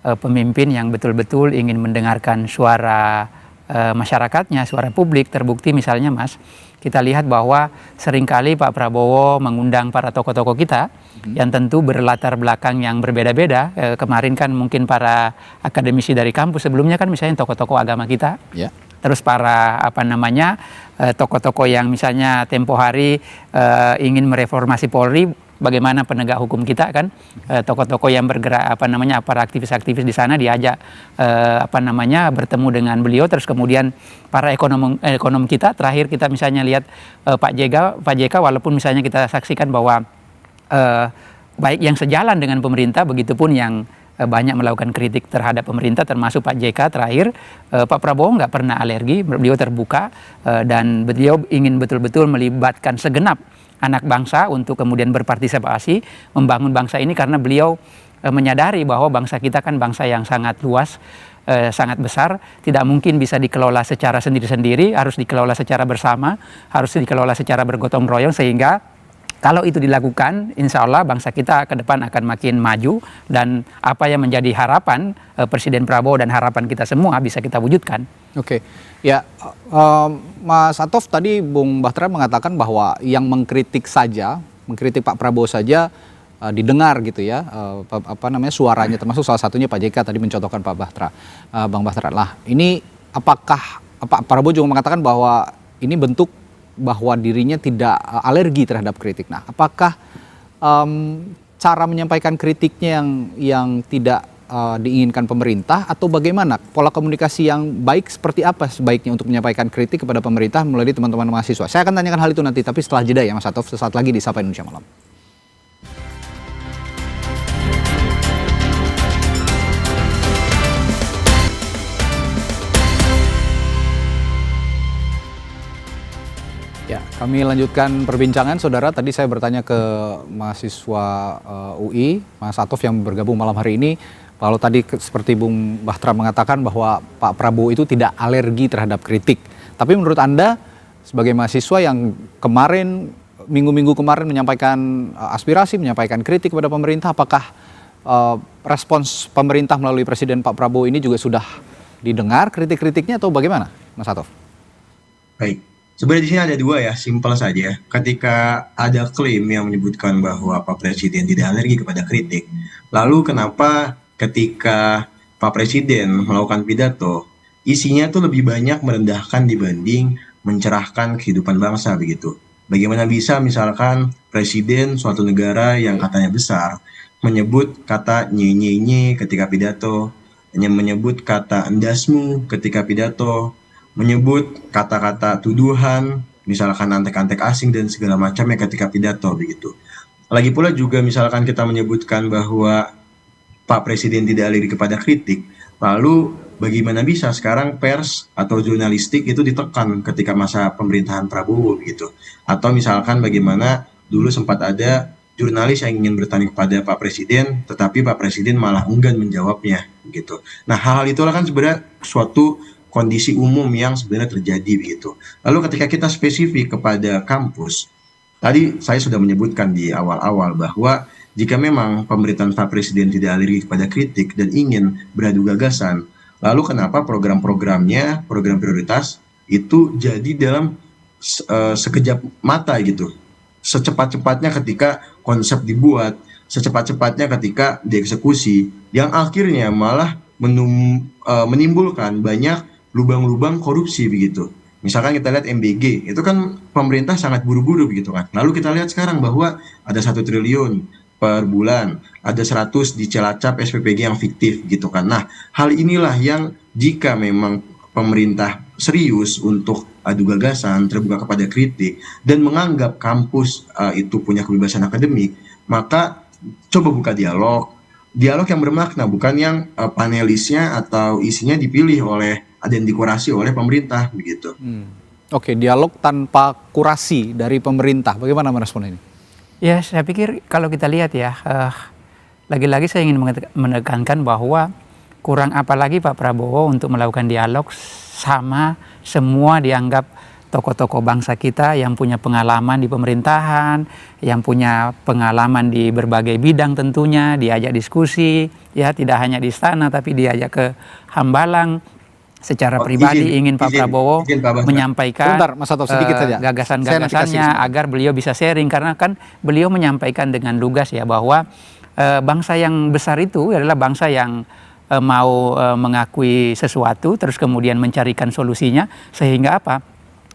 [SPEAKER 24] pemimpin yang betul-betul ingin mendengarkan suara masyarakatnya, suara publik. Terbukti misalnya Mas, kita lihat bahwa seringkali Pak Prabowo mengundang para tokoh-tokoh kita yang tentu berlatar belakang yang berbeda-beda. Kemarin kan mungkin para akademisi dari kampus, sebelumnya kan misalnya tokoh-tokoh agama kita.
[SPEAKER 1] Ya.
[SPEAKER 24] Terus para tokoh-tokoh yang misalnya tempo hari ingin mereformasi Polri, bagaimana penegak hukum kita kan, tokoh-tokoh yang bergerak para aktivis-aktivis di sana diajak bertemu dengan beliau. Terus kemudian para ekonom kita, terakhir kita misalnya lihat Pak JK walaupun misalnya kita saksikan bahwa baik yang sejalan dengan pemerintah, begitupun yang banyak melakukan kritik terhadap pemerintah, termasuk Pak JK terakhir. Pak Prabowo nggak pernah alergi, beliau terbuka dan beliau ingin betul-betul melibatkan segenap anak bangsa untuk kemudian berpartisipasi membangun bangsa ini, karena beliau menyadari bahwa bangsa kita kan bangsa yang sangat luas, sangat besar, tidak mungkin bisa dikelola secara sendiri-sendiri, harus dikelola secara bersama, harus dikelola secara bergotong royong, sehingga kalau itu dilakukan, insya Allah bangsa kita ke depan akan makin maju, dan apa yang menjadi harapan Presiden Prabowo dan harapan kita semua bisa kita wujudkan.
[SPEAKER 1] Oke, ya Mas Atov, tadi Bung Bahtera mengatakan bahwa yang mengkritik Pak Prabowo saja didengar gitu ya, suaranya, termasuk salah satunya Pak JK tadi mencontohkan Bang Bahtera. Lah, ini apakah Pak Prabowo juga mengatakan bahwa ini bentuk bahwa dirinya tidak alergi terhadap kritik. Nah, apakah cara menyampaikan kritiknya yang tidak diinginkan pemerintah, atau bagaimana pola komunikasi yang baik seperti apa sebaiknya untuk menyampaikan kritik kepada pemerintah melalui teman-teman mahasiswa? Saya akan tanyakan hal itu nanti, tapi setelah jeda ya Mas Atov, sesaat lagi di Sapa Indonesia Malam. Ya, kami lanjutkan perbincangan, saudara. Tadi saya bertanya ke mahasiswa UI, Mas Atov yang bergabung malam hari ini. Kalau tadi seperti Bung Bahtera mengatakan bahwa Pak Prabowo itu tidak alergi terhadap kritik. Tapi menurut Anda, sebagai mahasiswa yang minggu-minggu kemarin menyampaikan aspirasi, menyampaikan kritik kepada pemerintah, apakah respons pemerintah melalui Presiden Pak Prabowo ini juga sudah didengar kritik-kritiknya, atau bagaimana, Mas Atov?
[SPEAKER 8] Baik. Sebenarnya di sini ada dua ya, simpel saja. Ketika ada klaim yang menyebutkan bahwa Pak Presiden tidak alergi kepada kritik, lalu kenapa ketika Pak Presiden melakukan pidato, isinya tuh lebih banyak merendahkan dibanding mencerahkan kehidupan bangsa begitu? Bagaimana bisa misalkan Presiden suatu negara yang katanya besar menyebut kata nye ketika pidato, menyebut kata endasmu ketika pidato, menyebut kata-kata tuduhan, misalkan antek-antek asing dan segala macamnya ketika pidato begitu. Lagi pula juga misalkan kita menyebutkan bahwa Pak Presiden tidak alergi kepada kritik, lalu bagaimana bisa sekarang pers atau jurnalistik itu ditekan ketika masa pemerintahan Prabowo begitu? Atau misalkan bagaimana dulu sempat ada jurnalis yang ingin bertanya kepada Pak Presiden, tetapi Pak Presiden malah enggan menjawabnya begitu. Nah, hal-hal itulah kan sebenarnya suatu kondisi umum yang sebenarnya terjadi begitu. Lalu ketika kita spesifik kepada kampus, tadi saya sudah menyebutkan di awal-awal bahwa jika memang pemerintahan Pak Presiden tidak alergi kepada kritik dan ingin beradu gagasan, lalu kenapa program-programnya, program prioritas itu jadi dalam sekejap mata gitu, secepat-cepatnya ketika konsep dibuat, secepat-cepatnya ketika dieksekusi, yang akhirnya malah menimbulkan banyak lubang-lubang korupsi begitu. Misalkan kita lihat MBG, itu kan pemerintah sangat buru-buru begitu kan. Lalu kita lihat sekarang bahwa ada 1 triliun per bulan, ada 100 di Cilacap SPPG yang fiktif gitu kan. Nah, hal inilah yang jika memang pemerintah serius untuk adu gagasan, terbuka kepada kritik, dan menganggap kampus itu punya kebebasan akademik, maka coba buka dialog yang bermakna, bukan yang panelisnya atau isinya dipilih oleh dan dikurasi oleh pemerintah begitu.
[SPEAKER 1] Oke, dialog tanpa kurasi dari pemerintah. Bagaimana merespon ini?
[SPEAKER 24] Ya, saya pikir kalau kita lihat ya, lagi-lagi saya ingin menekankan bahwa kurang apa lagi Pak Prabowo untuk melakukan dialog sama semua dianggap tokoh-tokoh bangsa kita yang punya pengalaman di pemerintahan, yang punya pengalaman di berbagai bidang tentunya, diajak diskusi, ya tidak hanya di istana tapi diajak ke Hambalang. Secara pribadi ingin Pak Prabowo menyampaikan gagasan-gagasannya agar beliau bisa sharing, karena kan beliau menyampaikan dengan lugas ya bahwa bangsa yang besar itu adalah bangsa yang mau mengakui sesuatu terus kemudian mencarikan solusinya, sehingga apa?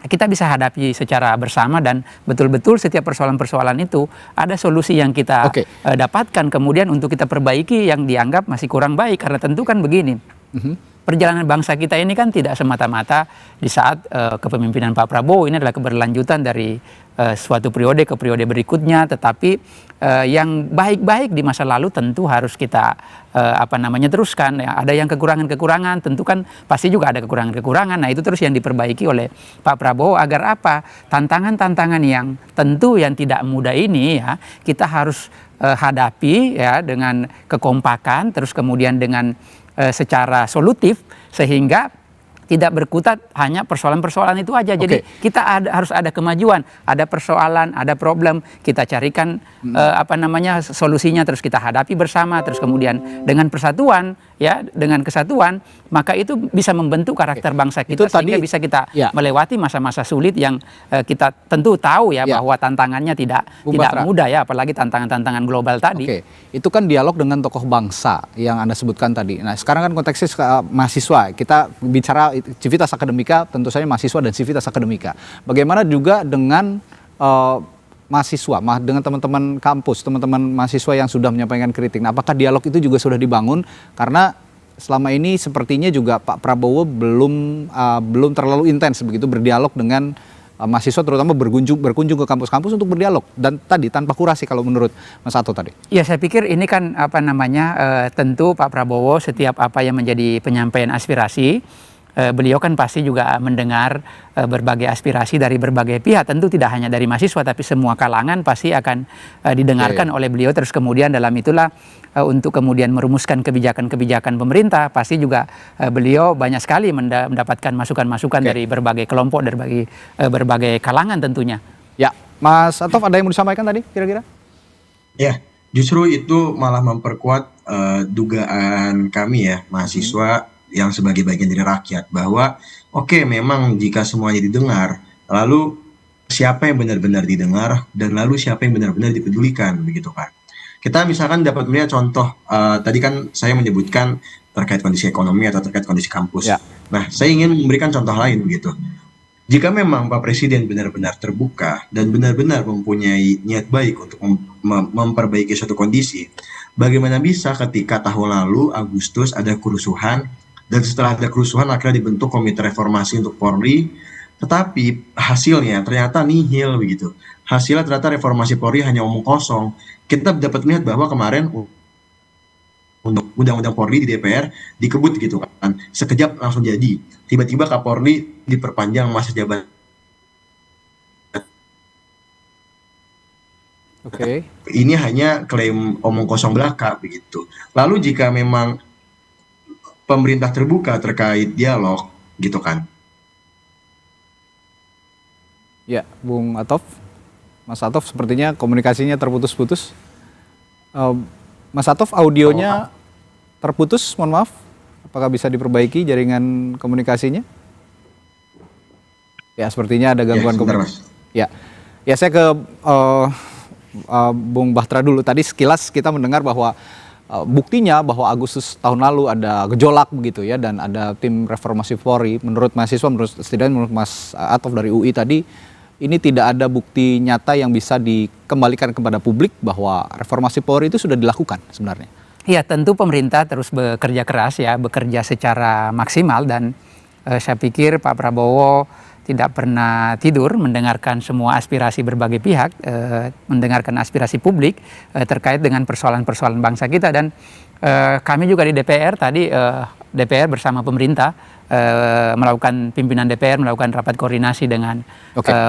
[SPEAKER 24] Kita bisa hadapi secara bersama dan betul-betul setiap persoalan-persoalan itu ada solusi yang kita dapatkan kemudian untuk kita perbaiki yang dianggap masih kurang baik, karena tentu kan begini. Perjalanan bangsa kita ini kan tidak semata-mata di saat kepemimpinan Pak Prabowo, ini adalah keberlanjutan dari suatu periode ke periode berikutnya, tetapi yang baik-baik di masa lalu tentu harus kita teruskan. Ya, ada yang kekurangan-kekurangan, tentu kan pasti juga ada kekurangan-kekurangan. Nah, itu terus yang diperbaiki oleh Pak Prabowo agar apa? Tantangan-tantangan yang tentu yang tidak mudah ini ya kita harus hadapi ya dengan kekompakan, terus kemudian dengan secara solutif, sehingga tidak berkutat hanya persoalan-persoalan itu aja. Jadi kita harus ada kemajuan, ada persoalan, ada problem, kita carikan solusinya, terus kita hadapi bersama, terus kemudian dengan persatuan ya, dengan kesatuan, maka itu bisa membentuk karakter bangsa kita, sehingga bisa kita melewati masa-masa sulit yang kita tentu tahu ya bahwa tantangannya tidak mudah ya, apalagi tantangan-tantangan global tadi.
[SPEAKER 1] Itu kan dialog dengan tokoh bangsa yang Anda sebutkan tadi. Nah, sekarang kan konteksnya mahasiswa. Kita bicara civitas akademika, tentu saja mahasiswa dan civitas akademika. Bagaimana juga dengan mahasiswa, dengan teman-teman kampus, teman-teman mahasiswa yang sudah menyampaikan kritik. Nah, apakah dialog itu juga sudah dibangun? Karena selama ini sepertinya juga Pak Prabowo belum terlalu intens begitu berdialog dengan mahasiswa, terutama berkunjung ke kampus-kampus untuk berdialog, dan tadi tanpa kurasi kalau menurut Mas Ato tadi.
[SPEAKER 24] Ya, saya pikir ini kan tentu Pak Prabowo setiap apa yang menjadi penyampaian aspirasi, beliau kan pasti juga mendengar berbagai aspirasi dari berbagai pihak, tentu tidak hanya dari mahasiswa tapi semua kalangan pasti akan didengarkan oleh beliau, terus kemudian dalam itulah untuk kemudian merumuskan kebijakan-kebijakan pemerintah, pasti juga beliau banyak sekali mendapatkan masukan-masukan dari berbagai kelompok, dari berbagai kalangan tentunya.
[SPEAKER 1] Ya, Mas Atov, ada yang mau disampaikan tadi kira-kira?
[SPEAKER 8] Ya, justru itu malah memperkuat dugaan kami ya, mahasiswa yang sebagai bagian dari rakyat, bahwa memang jika semuanya didengar, lalu siapa yang benar-benar didengar dan lalu siapa yang benar-benar dipedulikan begitu kan. Kita misalkan dapat melihat contoh, tadi kan saya menyebutkan terkait kondisi ekonomi atau terkait kondisi kampus. Nah, saya ingin memberikan contoh lain begitu. Jika memang Pak Presiden benar-benar terbuka dan benar-benar mempunyai niat baik untuk memperbaiki suatu kondisi, bagaimana bisa ketika tahun lalu Agustus ada kerusuhan, dan setelah ada kerusuhan akhirnya dibentuk komite reformasi untuk Polri, tetapi hasilnya ternyata nihil begitu. Hasilnya ternyata reformasi Polri hanya omong kosong. Kita dapat melihat bahwa kemarin untuk undang-undang Polri di DPR dikebut gitu kan, sekejap langsung jadi. Tiba-tiba Kapolri diperpanjang masa jabatan. Ini hanya klaim omong kosong belaka begitu. Lalu jika memang pemerintah terbuka terkait dialog gitu kan.
[SPEAKER 1] Ya, Bung Atov, Mas Atov sepertinya komunikasinya terputus-putus. Mas Atov, audionya terputus, mohon maaf. Apakah bisa diperbaiki jaringan komunikasinya? Ya, sepertinya ada gangguan komunikasi. Ya, saya ke Bung Bahtera dulu. Tadi sekilas kita mendengar bahwa buktinya bahwa Agustus tahun lalu ada gejolak begitu ya, dan ada tim reformasi Polri. Menurut mahasiswa, setidaknya menurut Mas Atof dari UI tadi, ini tidak ada bukti nyata yang bisa dikembalikan kepada publik bahwa reformasi Polri itu sudah dilakukan sebenarnya.
[SPEAKER 24] Ya, tentu pemerintah terus bekerja keras ya, bekerja secara maksimal, dan saya pikir Pak Prabowo tidak pernah tidur mendengarkan semua aspirasi berbagai pihak, mendengarkan aspirasi publik terkait dengan persoalan-persoalan bangsa kita. Dan kami juga di DPR tadi, DPR bersama pemerintah melakukan, pimpinan DPR melakukan rapat koordinasi dengan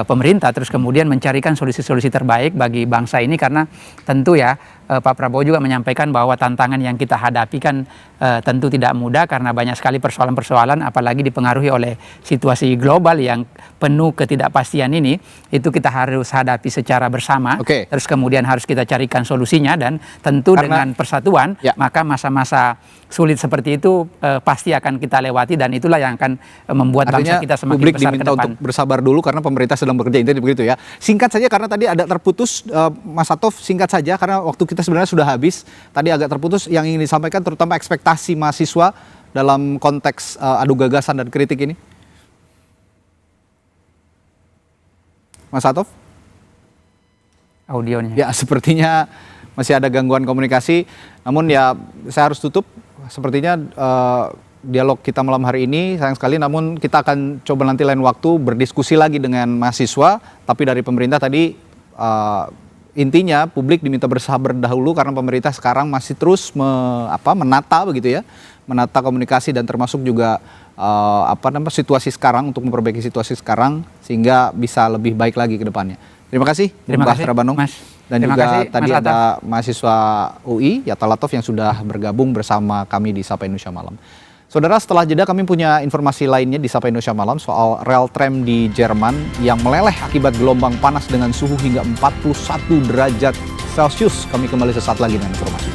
[SPEAKER 24] pemerintah, terus kemudian mencarikan solusi-solusi terbaik bagi bangsa ini, karena tentu ya Pak Prabowo juga menyampaikan bahwa tantangan yang kita hadapi kan tentu tidak mudah, karena banyak sekali persoalan-persoalan, apalagi dipengaruhi oleh situasi global yang penuh ketidakpastian ini. Itu kita harus hadapi secara bersama, terus kemudian harus kita carikan solusinya, dan tentu dengan persatuan maka masa-masa sulit seperti itu pasti akan kita lewati, dan itulah yang akan membuat bangsa kita semakin
[SPEAKER 1] publik
[SPEAKER 24] besar ke
[SPEAKER 1] diminta
[SPEAKER 24] depan.
[SPEAKER 1] untuk bersabar dulu karena pemerintah sedang bekerja intensif begitu ya. Singkat saja karena tadi ada terputus, Mas Atof, singkat saja karena waktu kita sebenarnya sudah habis. Tadi agak terputus, yang ingin disampaikan terutama ekspektasi mahasiswa dalam konteks adu gagasan dan kritik ini. Mas Atof?
[SPEAKER 24] Audionya.
[SPEAKER 1] Ya, sepertinya masih ada gangguan komunikasi. Namun ya saya harus tutup. Sepertinya dialog kita malam hari ini sayang sekali, namun kita akan coba nanti lain waktu berdiskusi lagi dengan mahasiswa. Tapi dari pemerintah tadi intinya publik diminta bersabar dahulu karena pemerintah sekarang masih terus menata begitu ya, menata komunikasi dan termasuk juga situasi sekarang untuk memperbaiki situasi sekarang sehingga bisa lebih baik lagi ke depannya. Terima kasih, Bung Bahtera Bandung. Dan
[SPEAKER 24] Terima
[SPEAKER 1] juga
[SPEAKER 24] kasih,
[SPEAKER 1] tadi
[SPEAKER 24] Mas
[SPEAKER 1] ada mahasiswa UI, Yatta Latov, yang sudah bergabung bersama kami di Sapa Indonesia Malam. Saudara, setelah jeda kami punya informasi lainnya di Sapa Indonesia Malam soal rel tram di Jerman yang meleleh akibat gelombang panas dengan suhu hingga 41 derajat Celcius. Kami kembali sesaat lagi dengan informasi.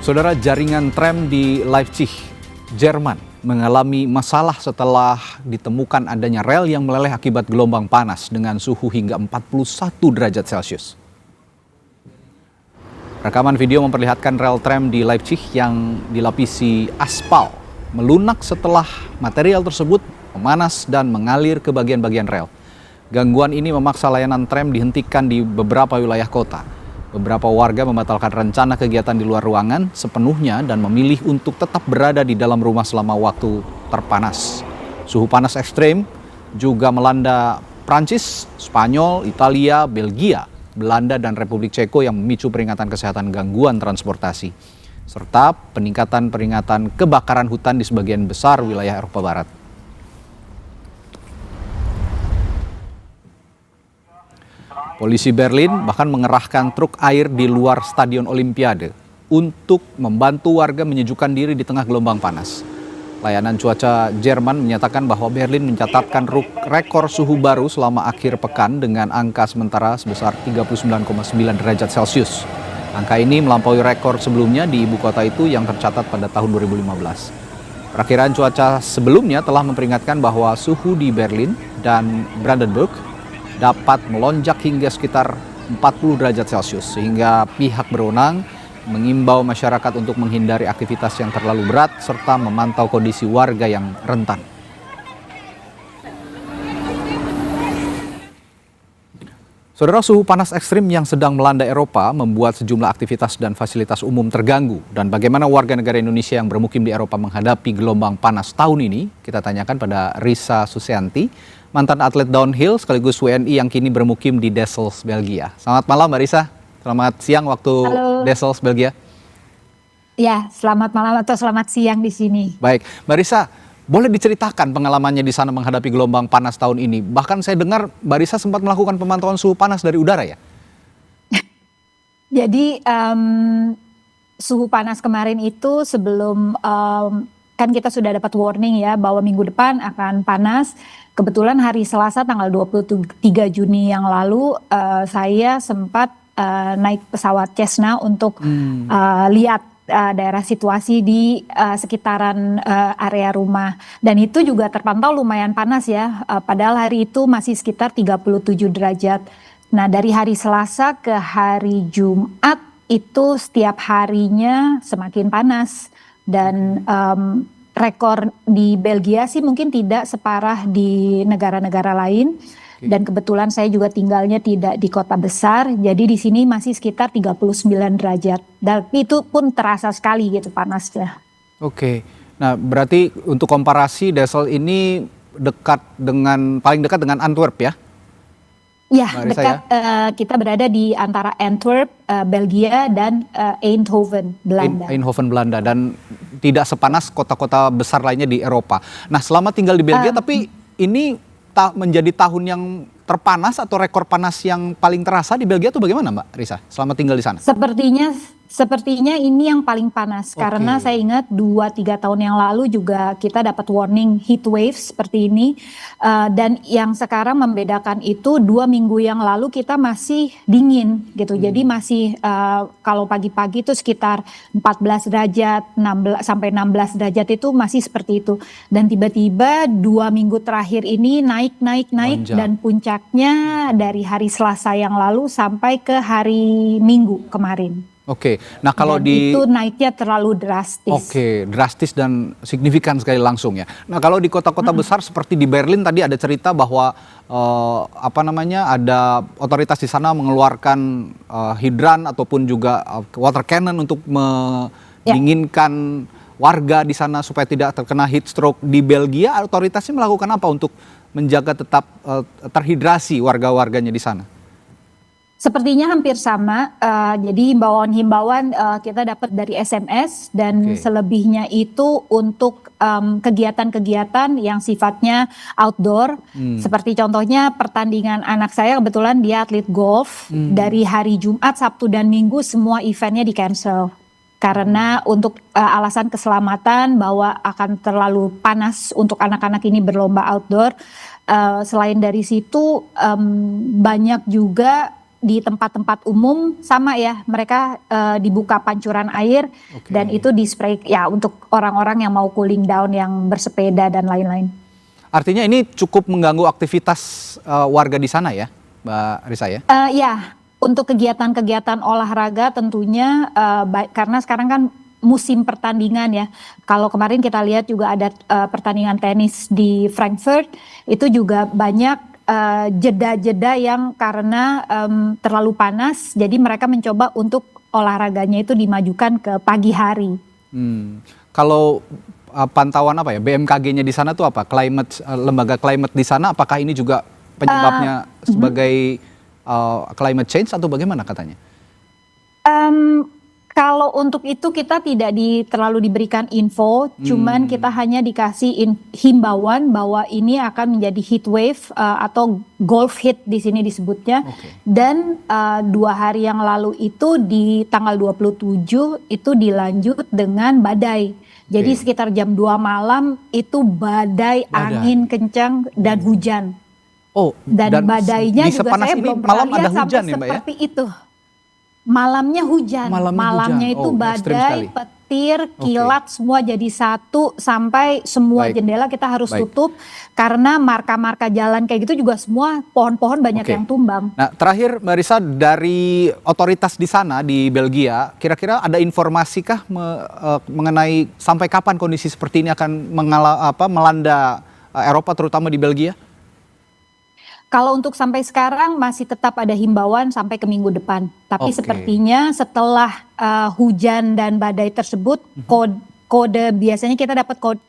[SPEAKER 1] Saudara, jaringan tram di Leipzig, Jerman mengalami masalah setelah ditemukan adanya rel yang meleleh akibat gelombang panas dengan suhu hingga 41 derajat Celcius. Rekaman video memperlihatkan rel tram di Leipzig yang dilapisi aspal melunak setelah material tersebut memanas dan mengalir ke bagian-bagian rel. Gangguan ini memaksa layanan tram dihentikan di beberapa wilayah kota. Beberapa warga membatalkan rencana kegiatan di luar ruangan sepenuhnya dan memilih untuk tetap berada di dalam rumah selama waktu terpanas. Suhu panas ekstrem juga melanda Prancis, Spanyol, Italia, Belgia, Belanda, dan Republik Ceko yang memicu peringatan kesehatan gangguan transportasi, serta peningkatan peringatan kebakaran hutan di sebagian besar wilayah Eropa Barat. Polisi Berlin bahkan mengerahkan truk air di luar Stadion Olimpiade untuk membantu warga menyejukkan diri di tengah gelombang panas. Layanan cuaca Jerman menyatakan bahwa Berlin mencatatkan rekor suhu baru selama akhir pekan dengan angka sementara sebesar 39,9 derajat Celcius. Angka ini melampaui rekor sebelumnya di ibu kota itu yang tercatat pada tahun 2015. Perakiraan cuaca sebelumnya telah memperingatkan bahwa suhu di Berlin dan Brandenburg dapat melonjak hingga sekitar 40 derajat Celcius, sehingga pihak berwenang mengimbau masyarakat untuk menghindari aktivitas yang terlalu berat serta memantau kondisi warga yang rentan. Saudara, suhu panas ekstrim yang sedang melanda Eropa membuat sejumlah aktivitas dan fasilitas umum terganggu. Dan bagaimana warga negara Indonesia yang bermukim di Eropa menghadapi gelombang panas tahun ini? Kita tanyakan pada Risa Susianti, mantan atlet downhill sekaligus WNI yang kini bermukim di Dessels, Belgia. Selamat malam, Mbak Risa. Selamat siang waktu Dessels, Belgia.
[SPEAKER 6] Ya, selamat malam atau selamat siang di sini.
[SPEAKER 1] Baik, Mbak Risa, boleh diceritakan pengalamannya di sana menghadapi gelombang panas tahun ini? Bahkan saya dengar Mbak Risa sempat melakukan pemantauan suhu panas dari udara ya?
[SPEAKER 6] Jadi suhu panas kemarin itu sebelum kan kita sudah dapat warning ya bahwa minggu depan akan panas. Kebetulan hari Selasa tanggal 23 Juni yang lalu saya sempat naik pesawat Cessna untuk lihat daerah situasi di sekitaran area rumah. Dan itu juga terpantau lumayan panas ya, padahal hari itu masih sekitar 37 derajat. Nah, dari hari Selasa ke hari Jumat itu setiap harinya semakin panas. Dan rekor di Belgia sih mungkin tidak separah di negara-negara lain. Dan kebetulan saya juga tinggalnya tidak di kota besar, jadi di sini masih sekitar 39 derajat. Dan itu pun terasa sekali gitu panasnya.
[SPEAKER 1] Oke, nah berarti untuk komparasi Dessel ini paling dekat dengan Antwerp ya?
[SPEAKER 6] Ya,
[SPEAKER 1] Mbak Risa,
[SPEAKER 6] dekat. Kita berada di antara Antwerp, Belgia, dan Eindhoven, Belanda.
[SPEAKER 1] Eindhoven, Belanda, dan tidak sepanas kota-kota besar lainnya di Eropa. Nah, selama tinggal di Belgia, tapi ini menjadi tahun yang terpanas atau rekor panas yang paling terasa di Belgia itu bagaimana Mbak Risa selama tinggal di sana?
[SPEAKER 6] Sepertinya ini yang paling panas, karena saya ingat 2-3 tahun yang lalu juga kita dapat warning heat wave seperti ini. Dan yang sekarang membedakan itu 2 minggu yang lalu kita masih dingin gitu. Jadi masih kalau pagi-pagi itu sekitar 14 derajat, 16 sampai 16 derajat itu masih seperti itu. Dan tiba-tiba 2 minggu terakhir ini naik dan puncaknya dari hari Selasa yang lalu sampai ke hari Minggu kemarin.
[SPEAKER 1] Oke, nah kalau
[SPEAKER 6] dan itu naiknya terlalu drastis.
[SPEAKER 1] Oke, drastis dan signifikan sekali langsung ya. Nah kalau di kota-kota besar seperti di Berlin tadi ada cerita bahwa ada otoritas di sana mengeluarkan hidran ataupun juga water cannon untuk mendinginkan warga di sana supaya tidak terkena heat stroke. Di Belgia otoritasnya melakukan apa untuk menjaga tetap terhidrasi warga-warganya di sana?
[SPEAKER 6] Sepertinya hampir sama, jadi himbauan kita dapat dari SMS dan selebihnya itu untuk kegiatan-kegiatan yang sifatnya outdoor. Seperti contohnya pertandingan anak saya, kebetulan dia atlet golf, dari hari Jumat, Sabtu dan Minggu semua eventnya di cancel. Karena untuk alasan keselamatan bahwa akan terlalu panas untuk anak-anak ini berlomba outdoor. Selain dari situ banyak juga di tempat-tempat umum sama ya, mereka dibuka pancuran air dan itu di spray ya untuk orang-orang yang mau cooling down, yang bersepeda dan lain-lain.
[SPEAKER 1] Artinya ini cukup mengganggu aktivitas warga di sana ya, Mbak Risa ya?
[SPEAKER 6] Ya, untuk kegiatan-kegiatan olahraga tentunya karena sekarang kan musim pertandingan ya. Kalau kemarin kita lihat juga ada pertandingan tenis di Frankfurt, itu juga banyak jeda-jeda yang karena terlalu panas, jadi mereka mencoba untuk olahraganya itu dimajukan ke pagi hari.
[SPEAKER 1] Kalau pantauan apa ya, BMKG-nya di sana tuh apa? Lembaga climate di sana, apakah ini juga penyebabnya sebagai climate change atau bagaimana katanya?
[SPEAKER 6] Kalau untuk itu kita tidak terlalu diberikan info, cuman kita hanya dikasih himbauan bahwa ini akan menjadi heat wave atau golf heat di sini disebutnya. Dan 2 hari yang lalu itu di tanggal 27 itu dilanjut dengan badai. Jadi sekitar jam 2 malam itu badai, angin kencang dan hujan. Dan badainya juga saya belum pernah lihat sampai seperti itu. Malamnya hujan, malamnya itu badai, petir, kilat semua jadi satu, sampai semua jendela kita harus tutup karena marka-marka jalan kayak gitu juga semua pohon-pohon banyak yang tumbang.
[SPEAKER 1] Nah terakhir Mbak Risa, dari otoritas di sana di Belgia, kira-kira ada informasikah mengenai sampai kapan kondisi seperti ini akan melanda Eropa terutama di Belgia?
[SPEAKER 6] Kalau untuk sampai sekarang masih tetap ada himbauan sampai ke minggu depan. Tapi sepertinya setelah hujan dan badai tersebut, kode biasanya kita dapat kode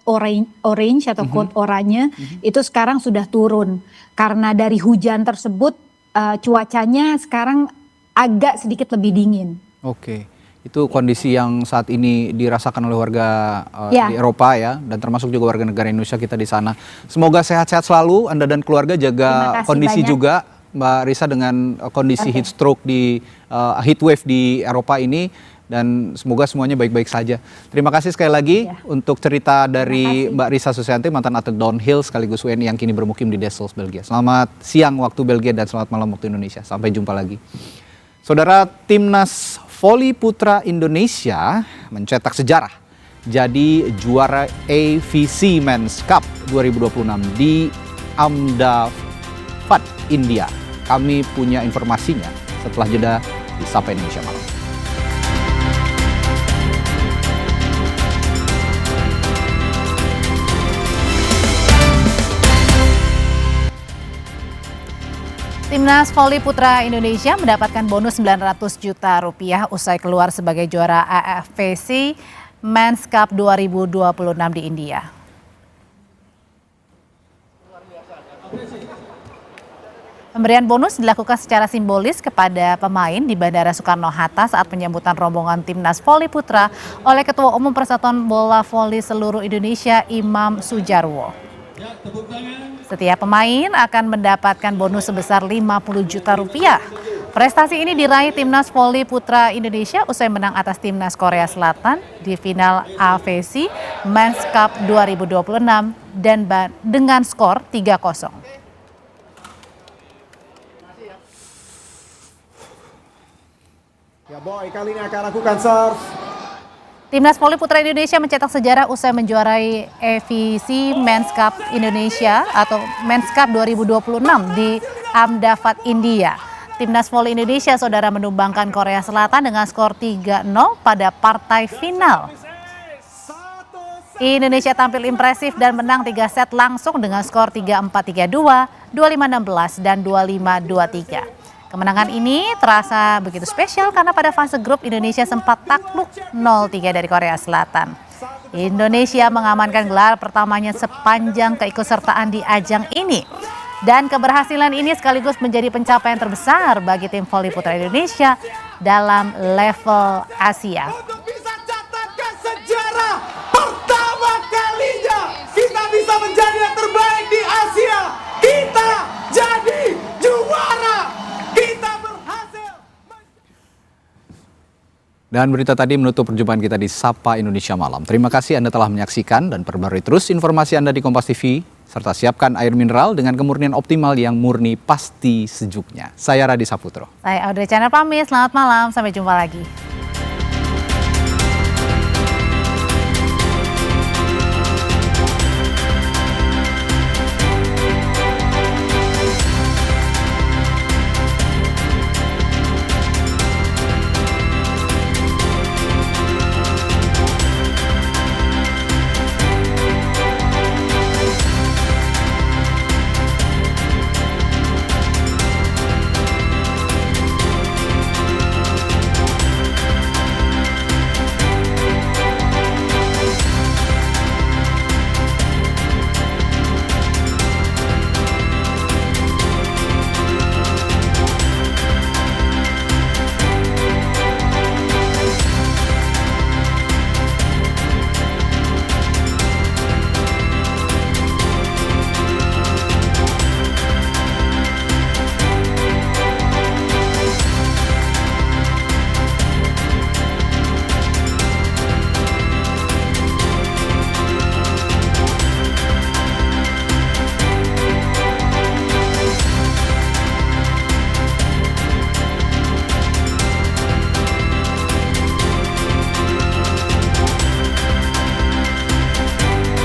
[SPEAKER 6] orange atau kode oranye, itu sekarang sudah turun. Karena dari hujan tersebut cuacanya sekarang agak sedikit lebih dingin.
[SPEAKER 1] Itu kondisi yang saat ini dirasakan oleh warga di Eropa ya, dan termasuk juga warga negara Indonesia kita di sana. Semoga sehat-sehat selalu Anda dan keluarga, jaga kondisi banyak juga Mbak Risa dengan kondisi heat stroke heat wave di Eropa ini, dan semoga semuanya baik-baik saja. Terima kasih sekali lagi untuk cerita dari Mbak Risa Susianti, mantan atlet downhill sekaligus WNI yang kini bermukim di Dessel, Belgia. Selamat siang waktu Belgia dan selamat malam waktu Indonesia. Sampai jumpa lagi. Saudara, Timnas Voli Putra Indonesia mencetak sejarah. Jadi juara AVC Men's Cup 2026 di Ahmedabad, India. Kami punya informasinya setelah jeda di Sapa Indonesia Malam.
[SPEAKER 2] Timnas Voli Putra Indonesia mendapatkan bonus 900 juta rupiah usai keluar sebagai juara AFVC Men's Cup 2026 di India. Pemberian bonus dilakukan secara simbolis kepada pemain di Bandara Soekarno-Hatta saat penyambutan rombongan Timnas Voli Putra oleh Ketua Umum Persatuan Bola Voli Seluruh Indonesia Imam Sujarwo. Setiap pemain akan mendapatkan bonus sebesar 50 juta rupiah. Prestasi ini diraih Timnas Voli Putra Indonesia usai menang atas Timnas Korea Selatan di final AVC Men's Cup 2026 dan dengan skor 3-0.
[SPEAKER 9] Ya boy, kali ini akan lakukan serve.
[SPEAKER 2] Timnas Voli Putra Indonesia mencetak sejarah usai menjuarai AVC Men's Cup Indonesia atau Men's Cup 2026 di Ahmedabad, India. Timnas Voli Indonesia saudara menumbangkan Korea Selatan dengan skor 3-0 pada partai final. Indonesia tampil impresif dan menang 3 set langsung dengan skor 3-4, 3-2, 25-16 dan 25-23. Kemenangan ini terasa begitu spesial karena pada fase grup Indonesia sempat takluk 0-3 dari Korea Selatan. Indonesia mengamankan gelar pertamanya sepanjang keikutsertaan di ajang ini. Dan keberhasilan ini sekaligus menjadi pencapaian terbesar bagi tim voli putra Indonesia dalam level Asia.
[SPEAKER 9] Untuk bisa catatkan sejarah pertama kalinya kita bisa menjadi yang terbaik di Asia. Kita jadi juara. Kita berhasil.
[SPEAKER 1] Dan berita tadi menutup perjumpaan kita di Sapa Indonesia Malam. Terima kasih Anda telah menyaksikan dan perbarui terus informasi Anda di Kompas TV. Serta siapkan air mineral dengan kemurnian optimal yang murni pasti sejuknya. Saya Radi Saputro.
[SPEAKER 2] Saya Audrey Chandra pamit, selamat malam, sampai jumpa lagi.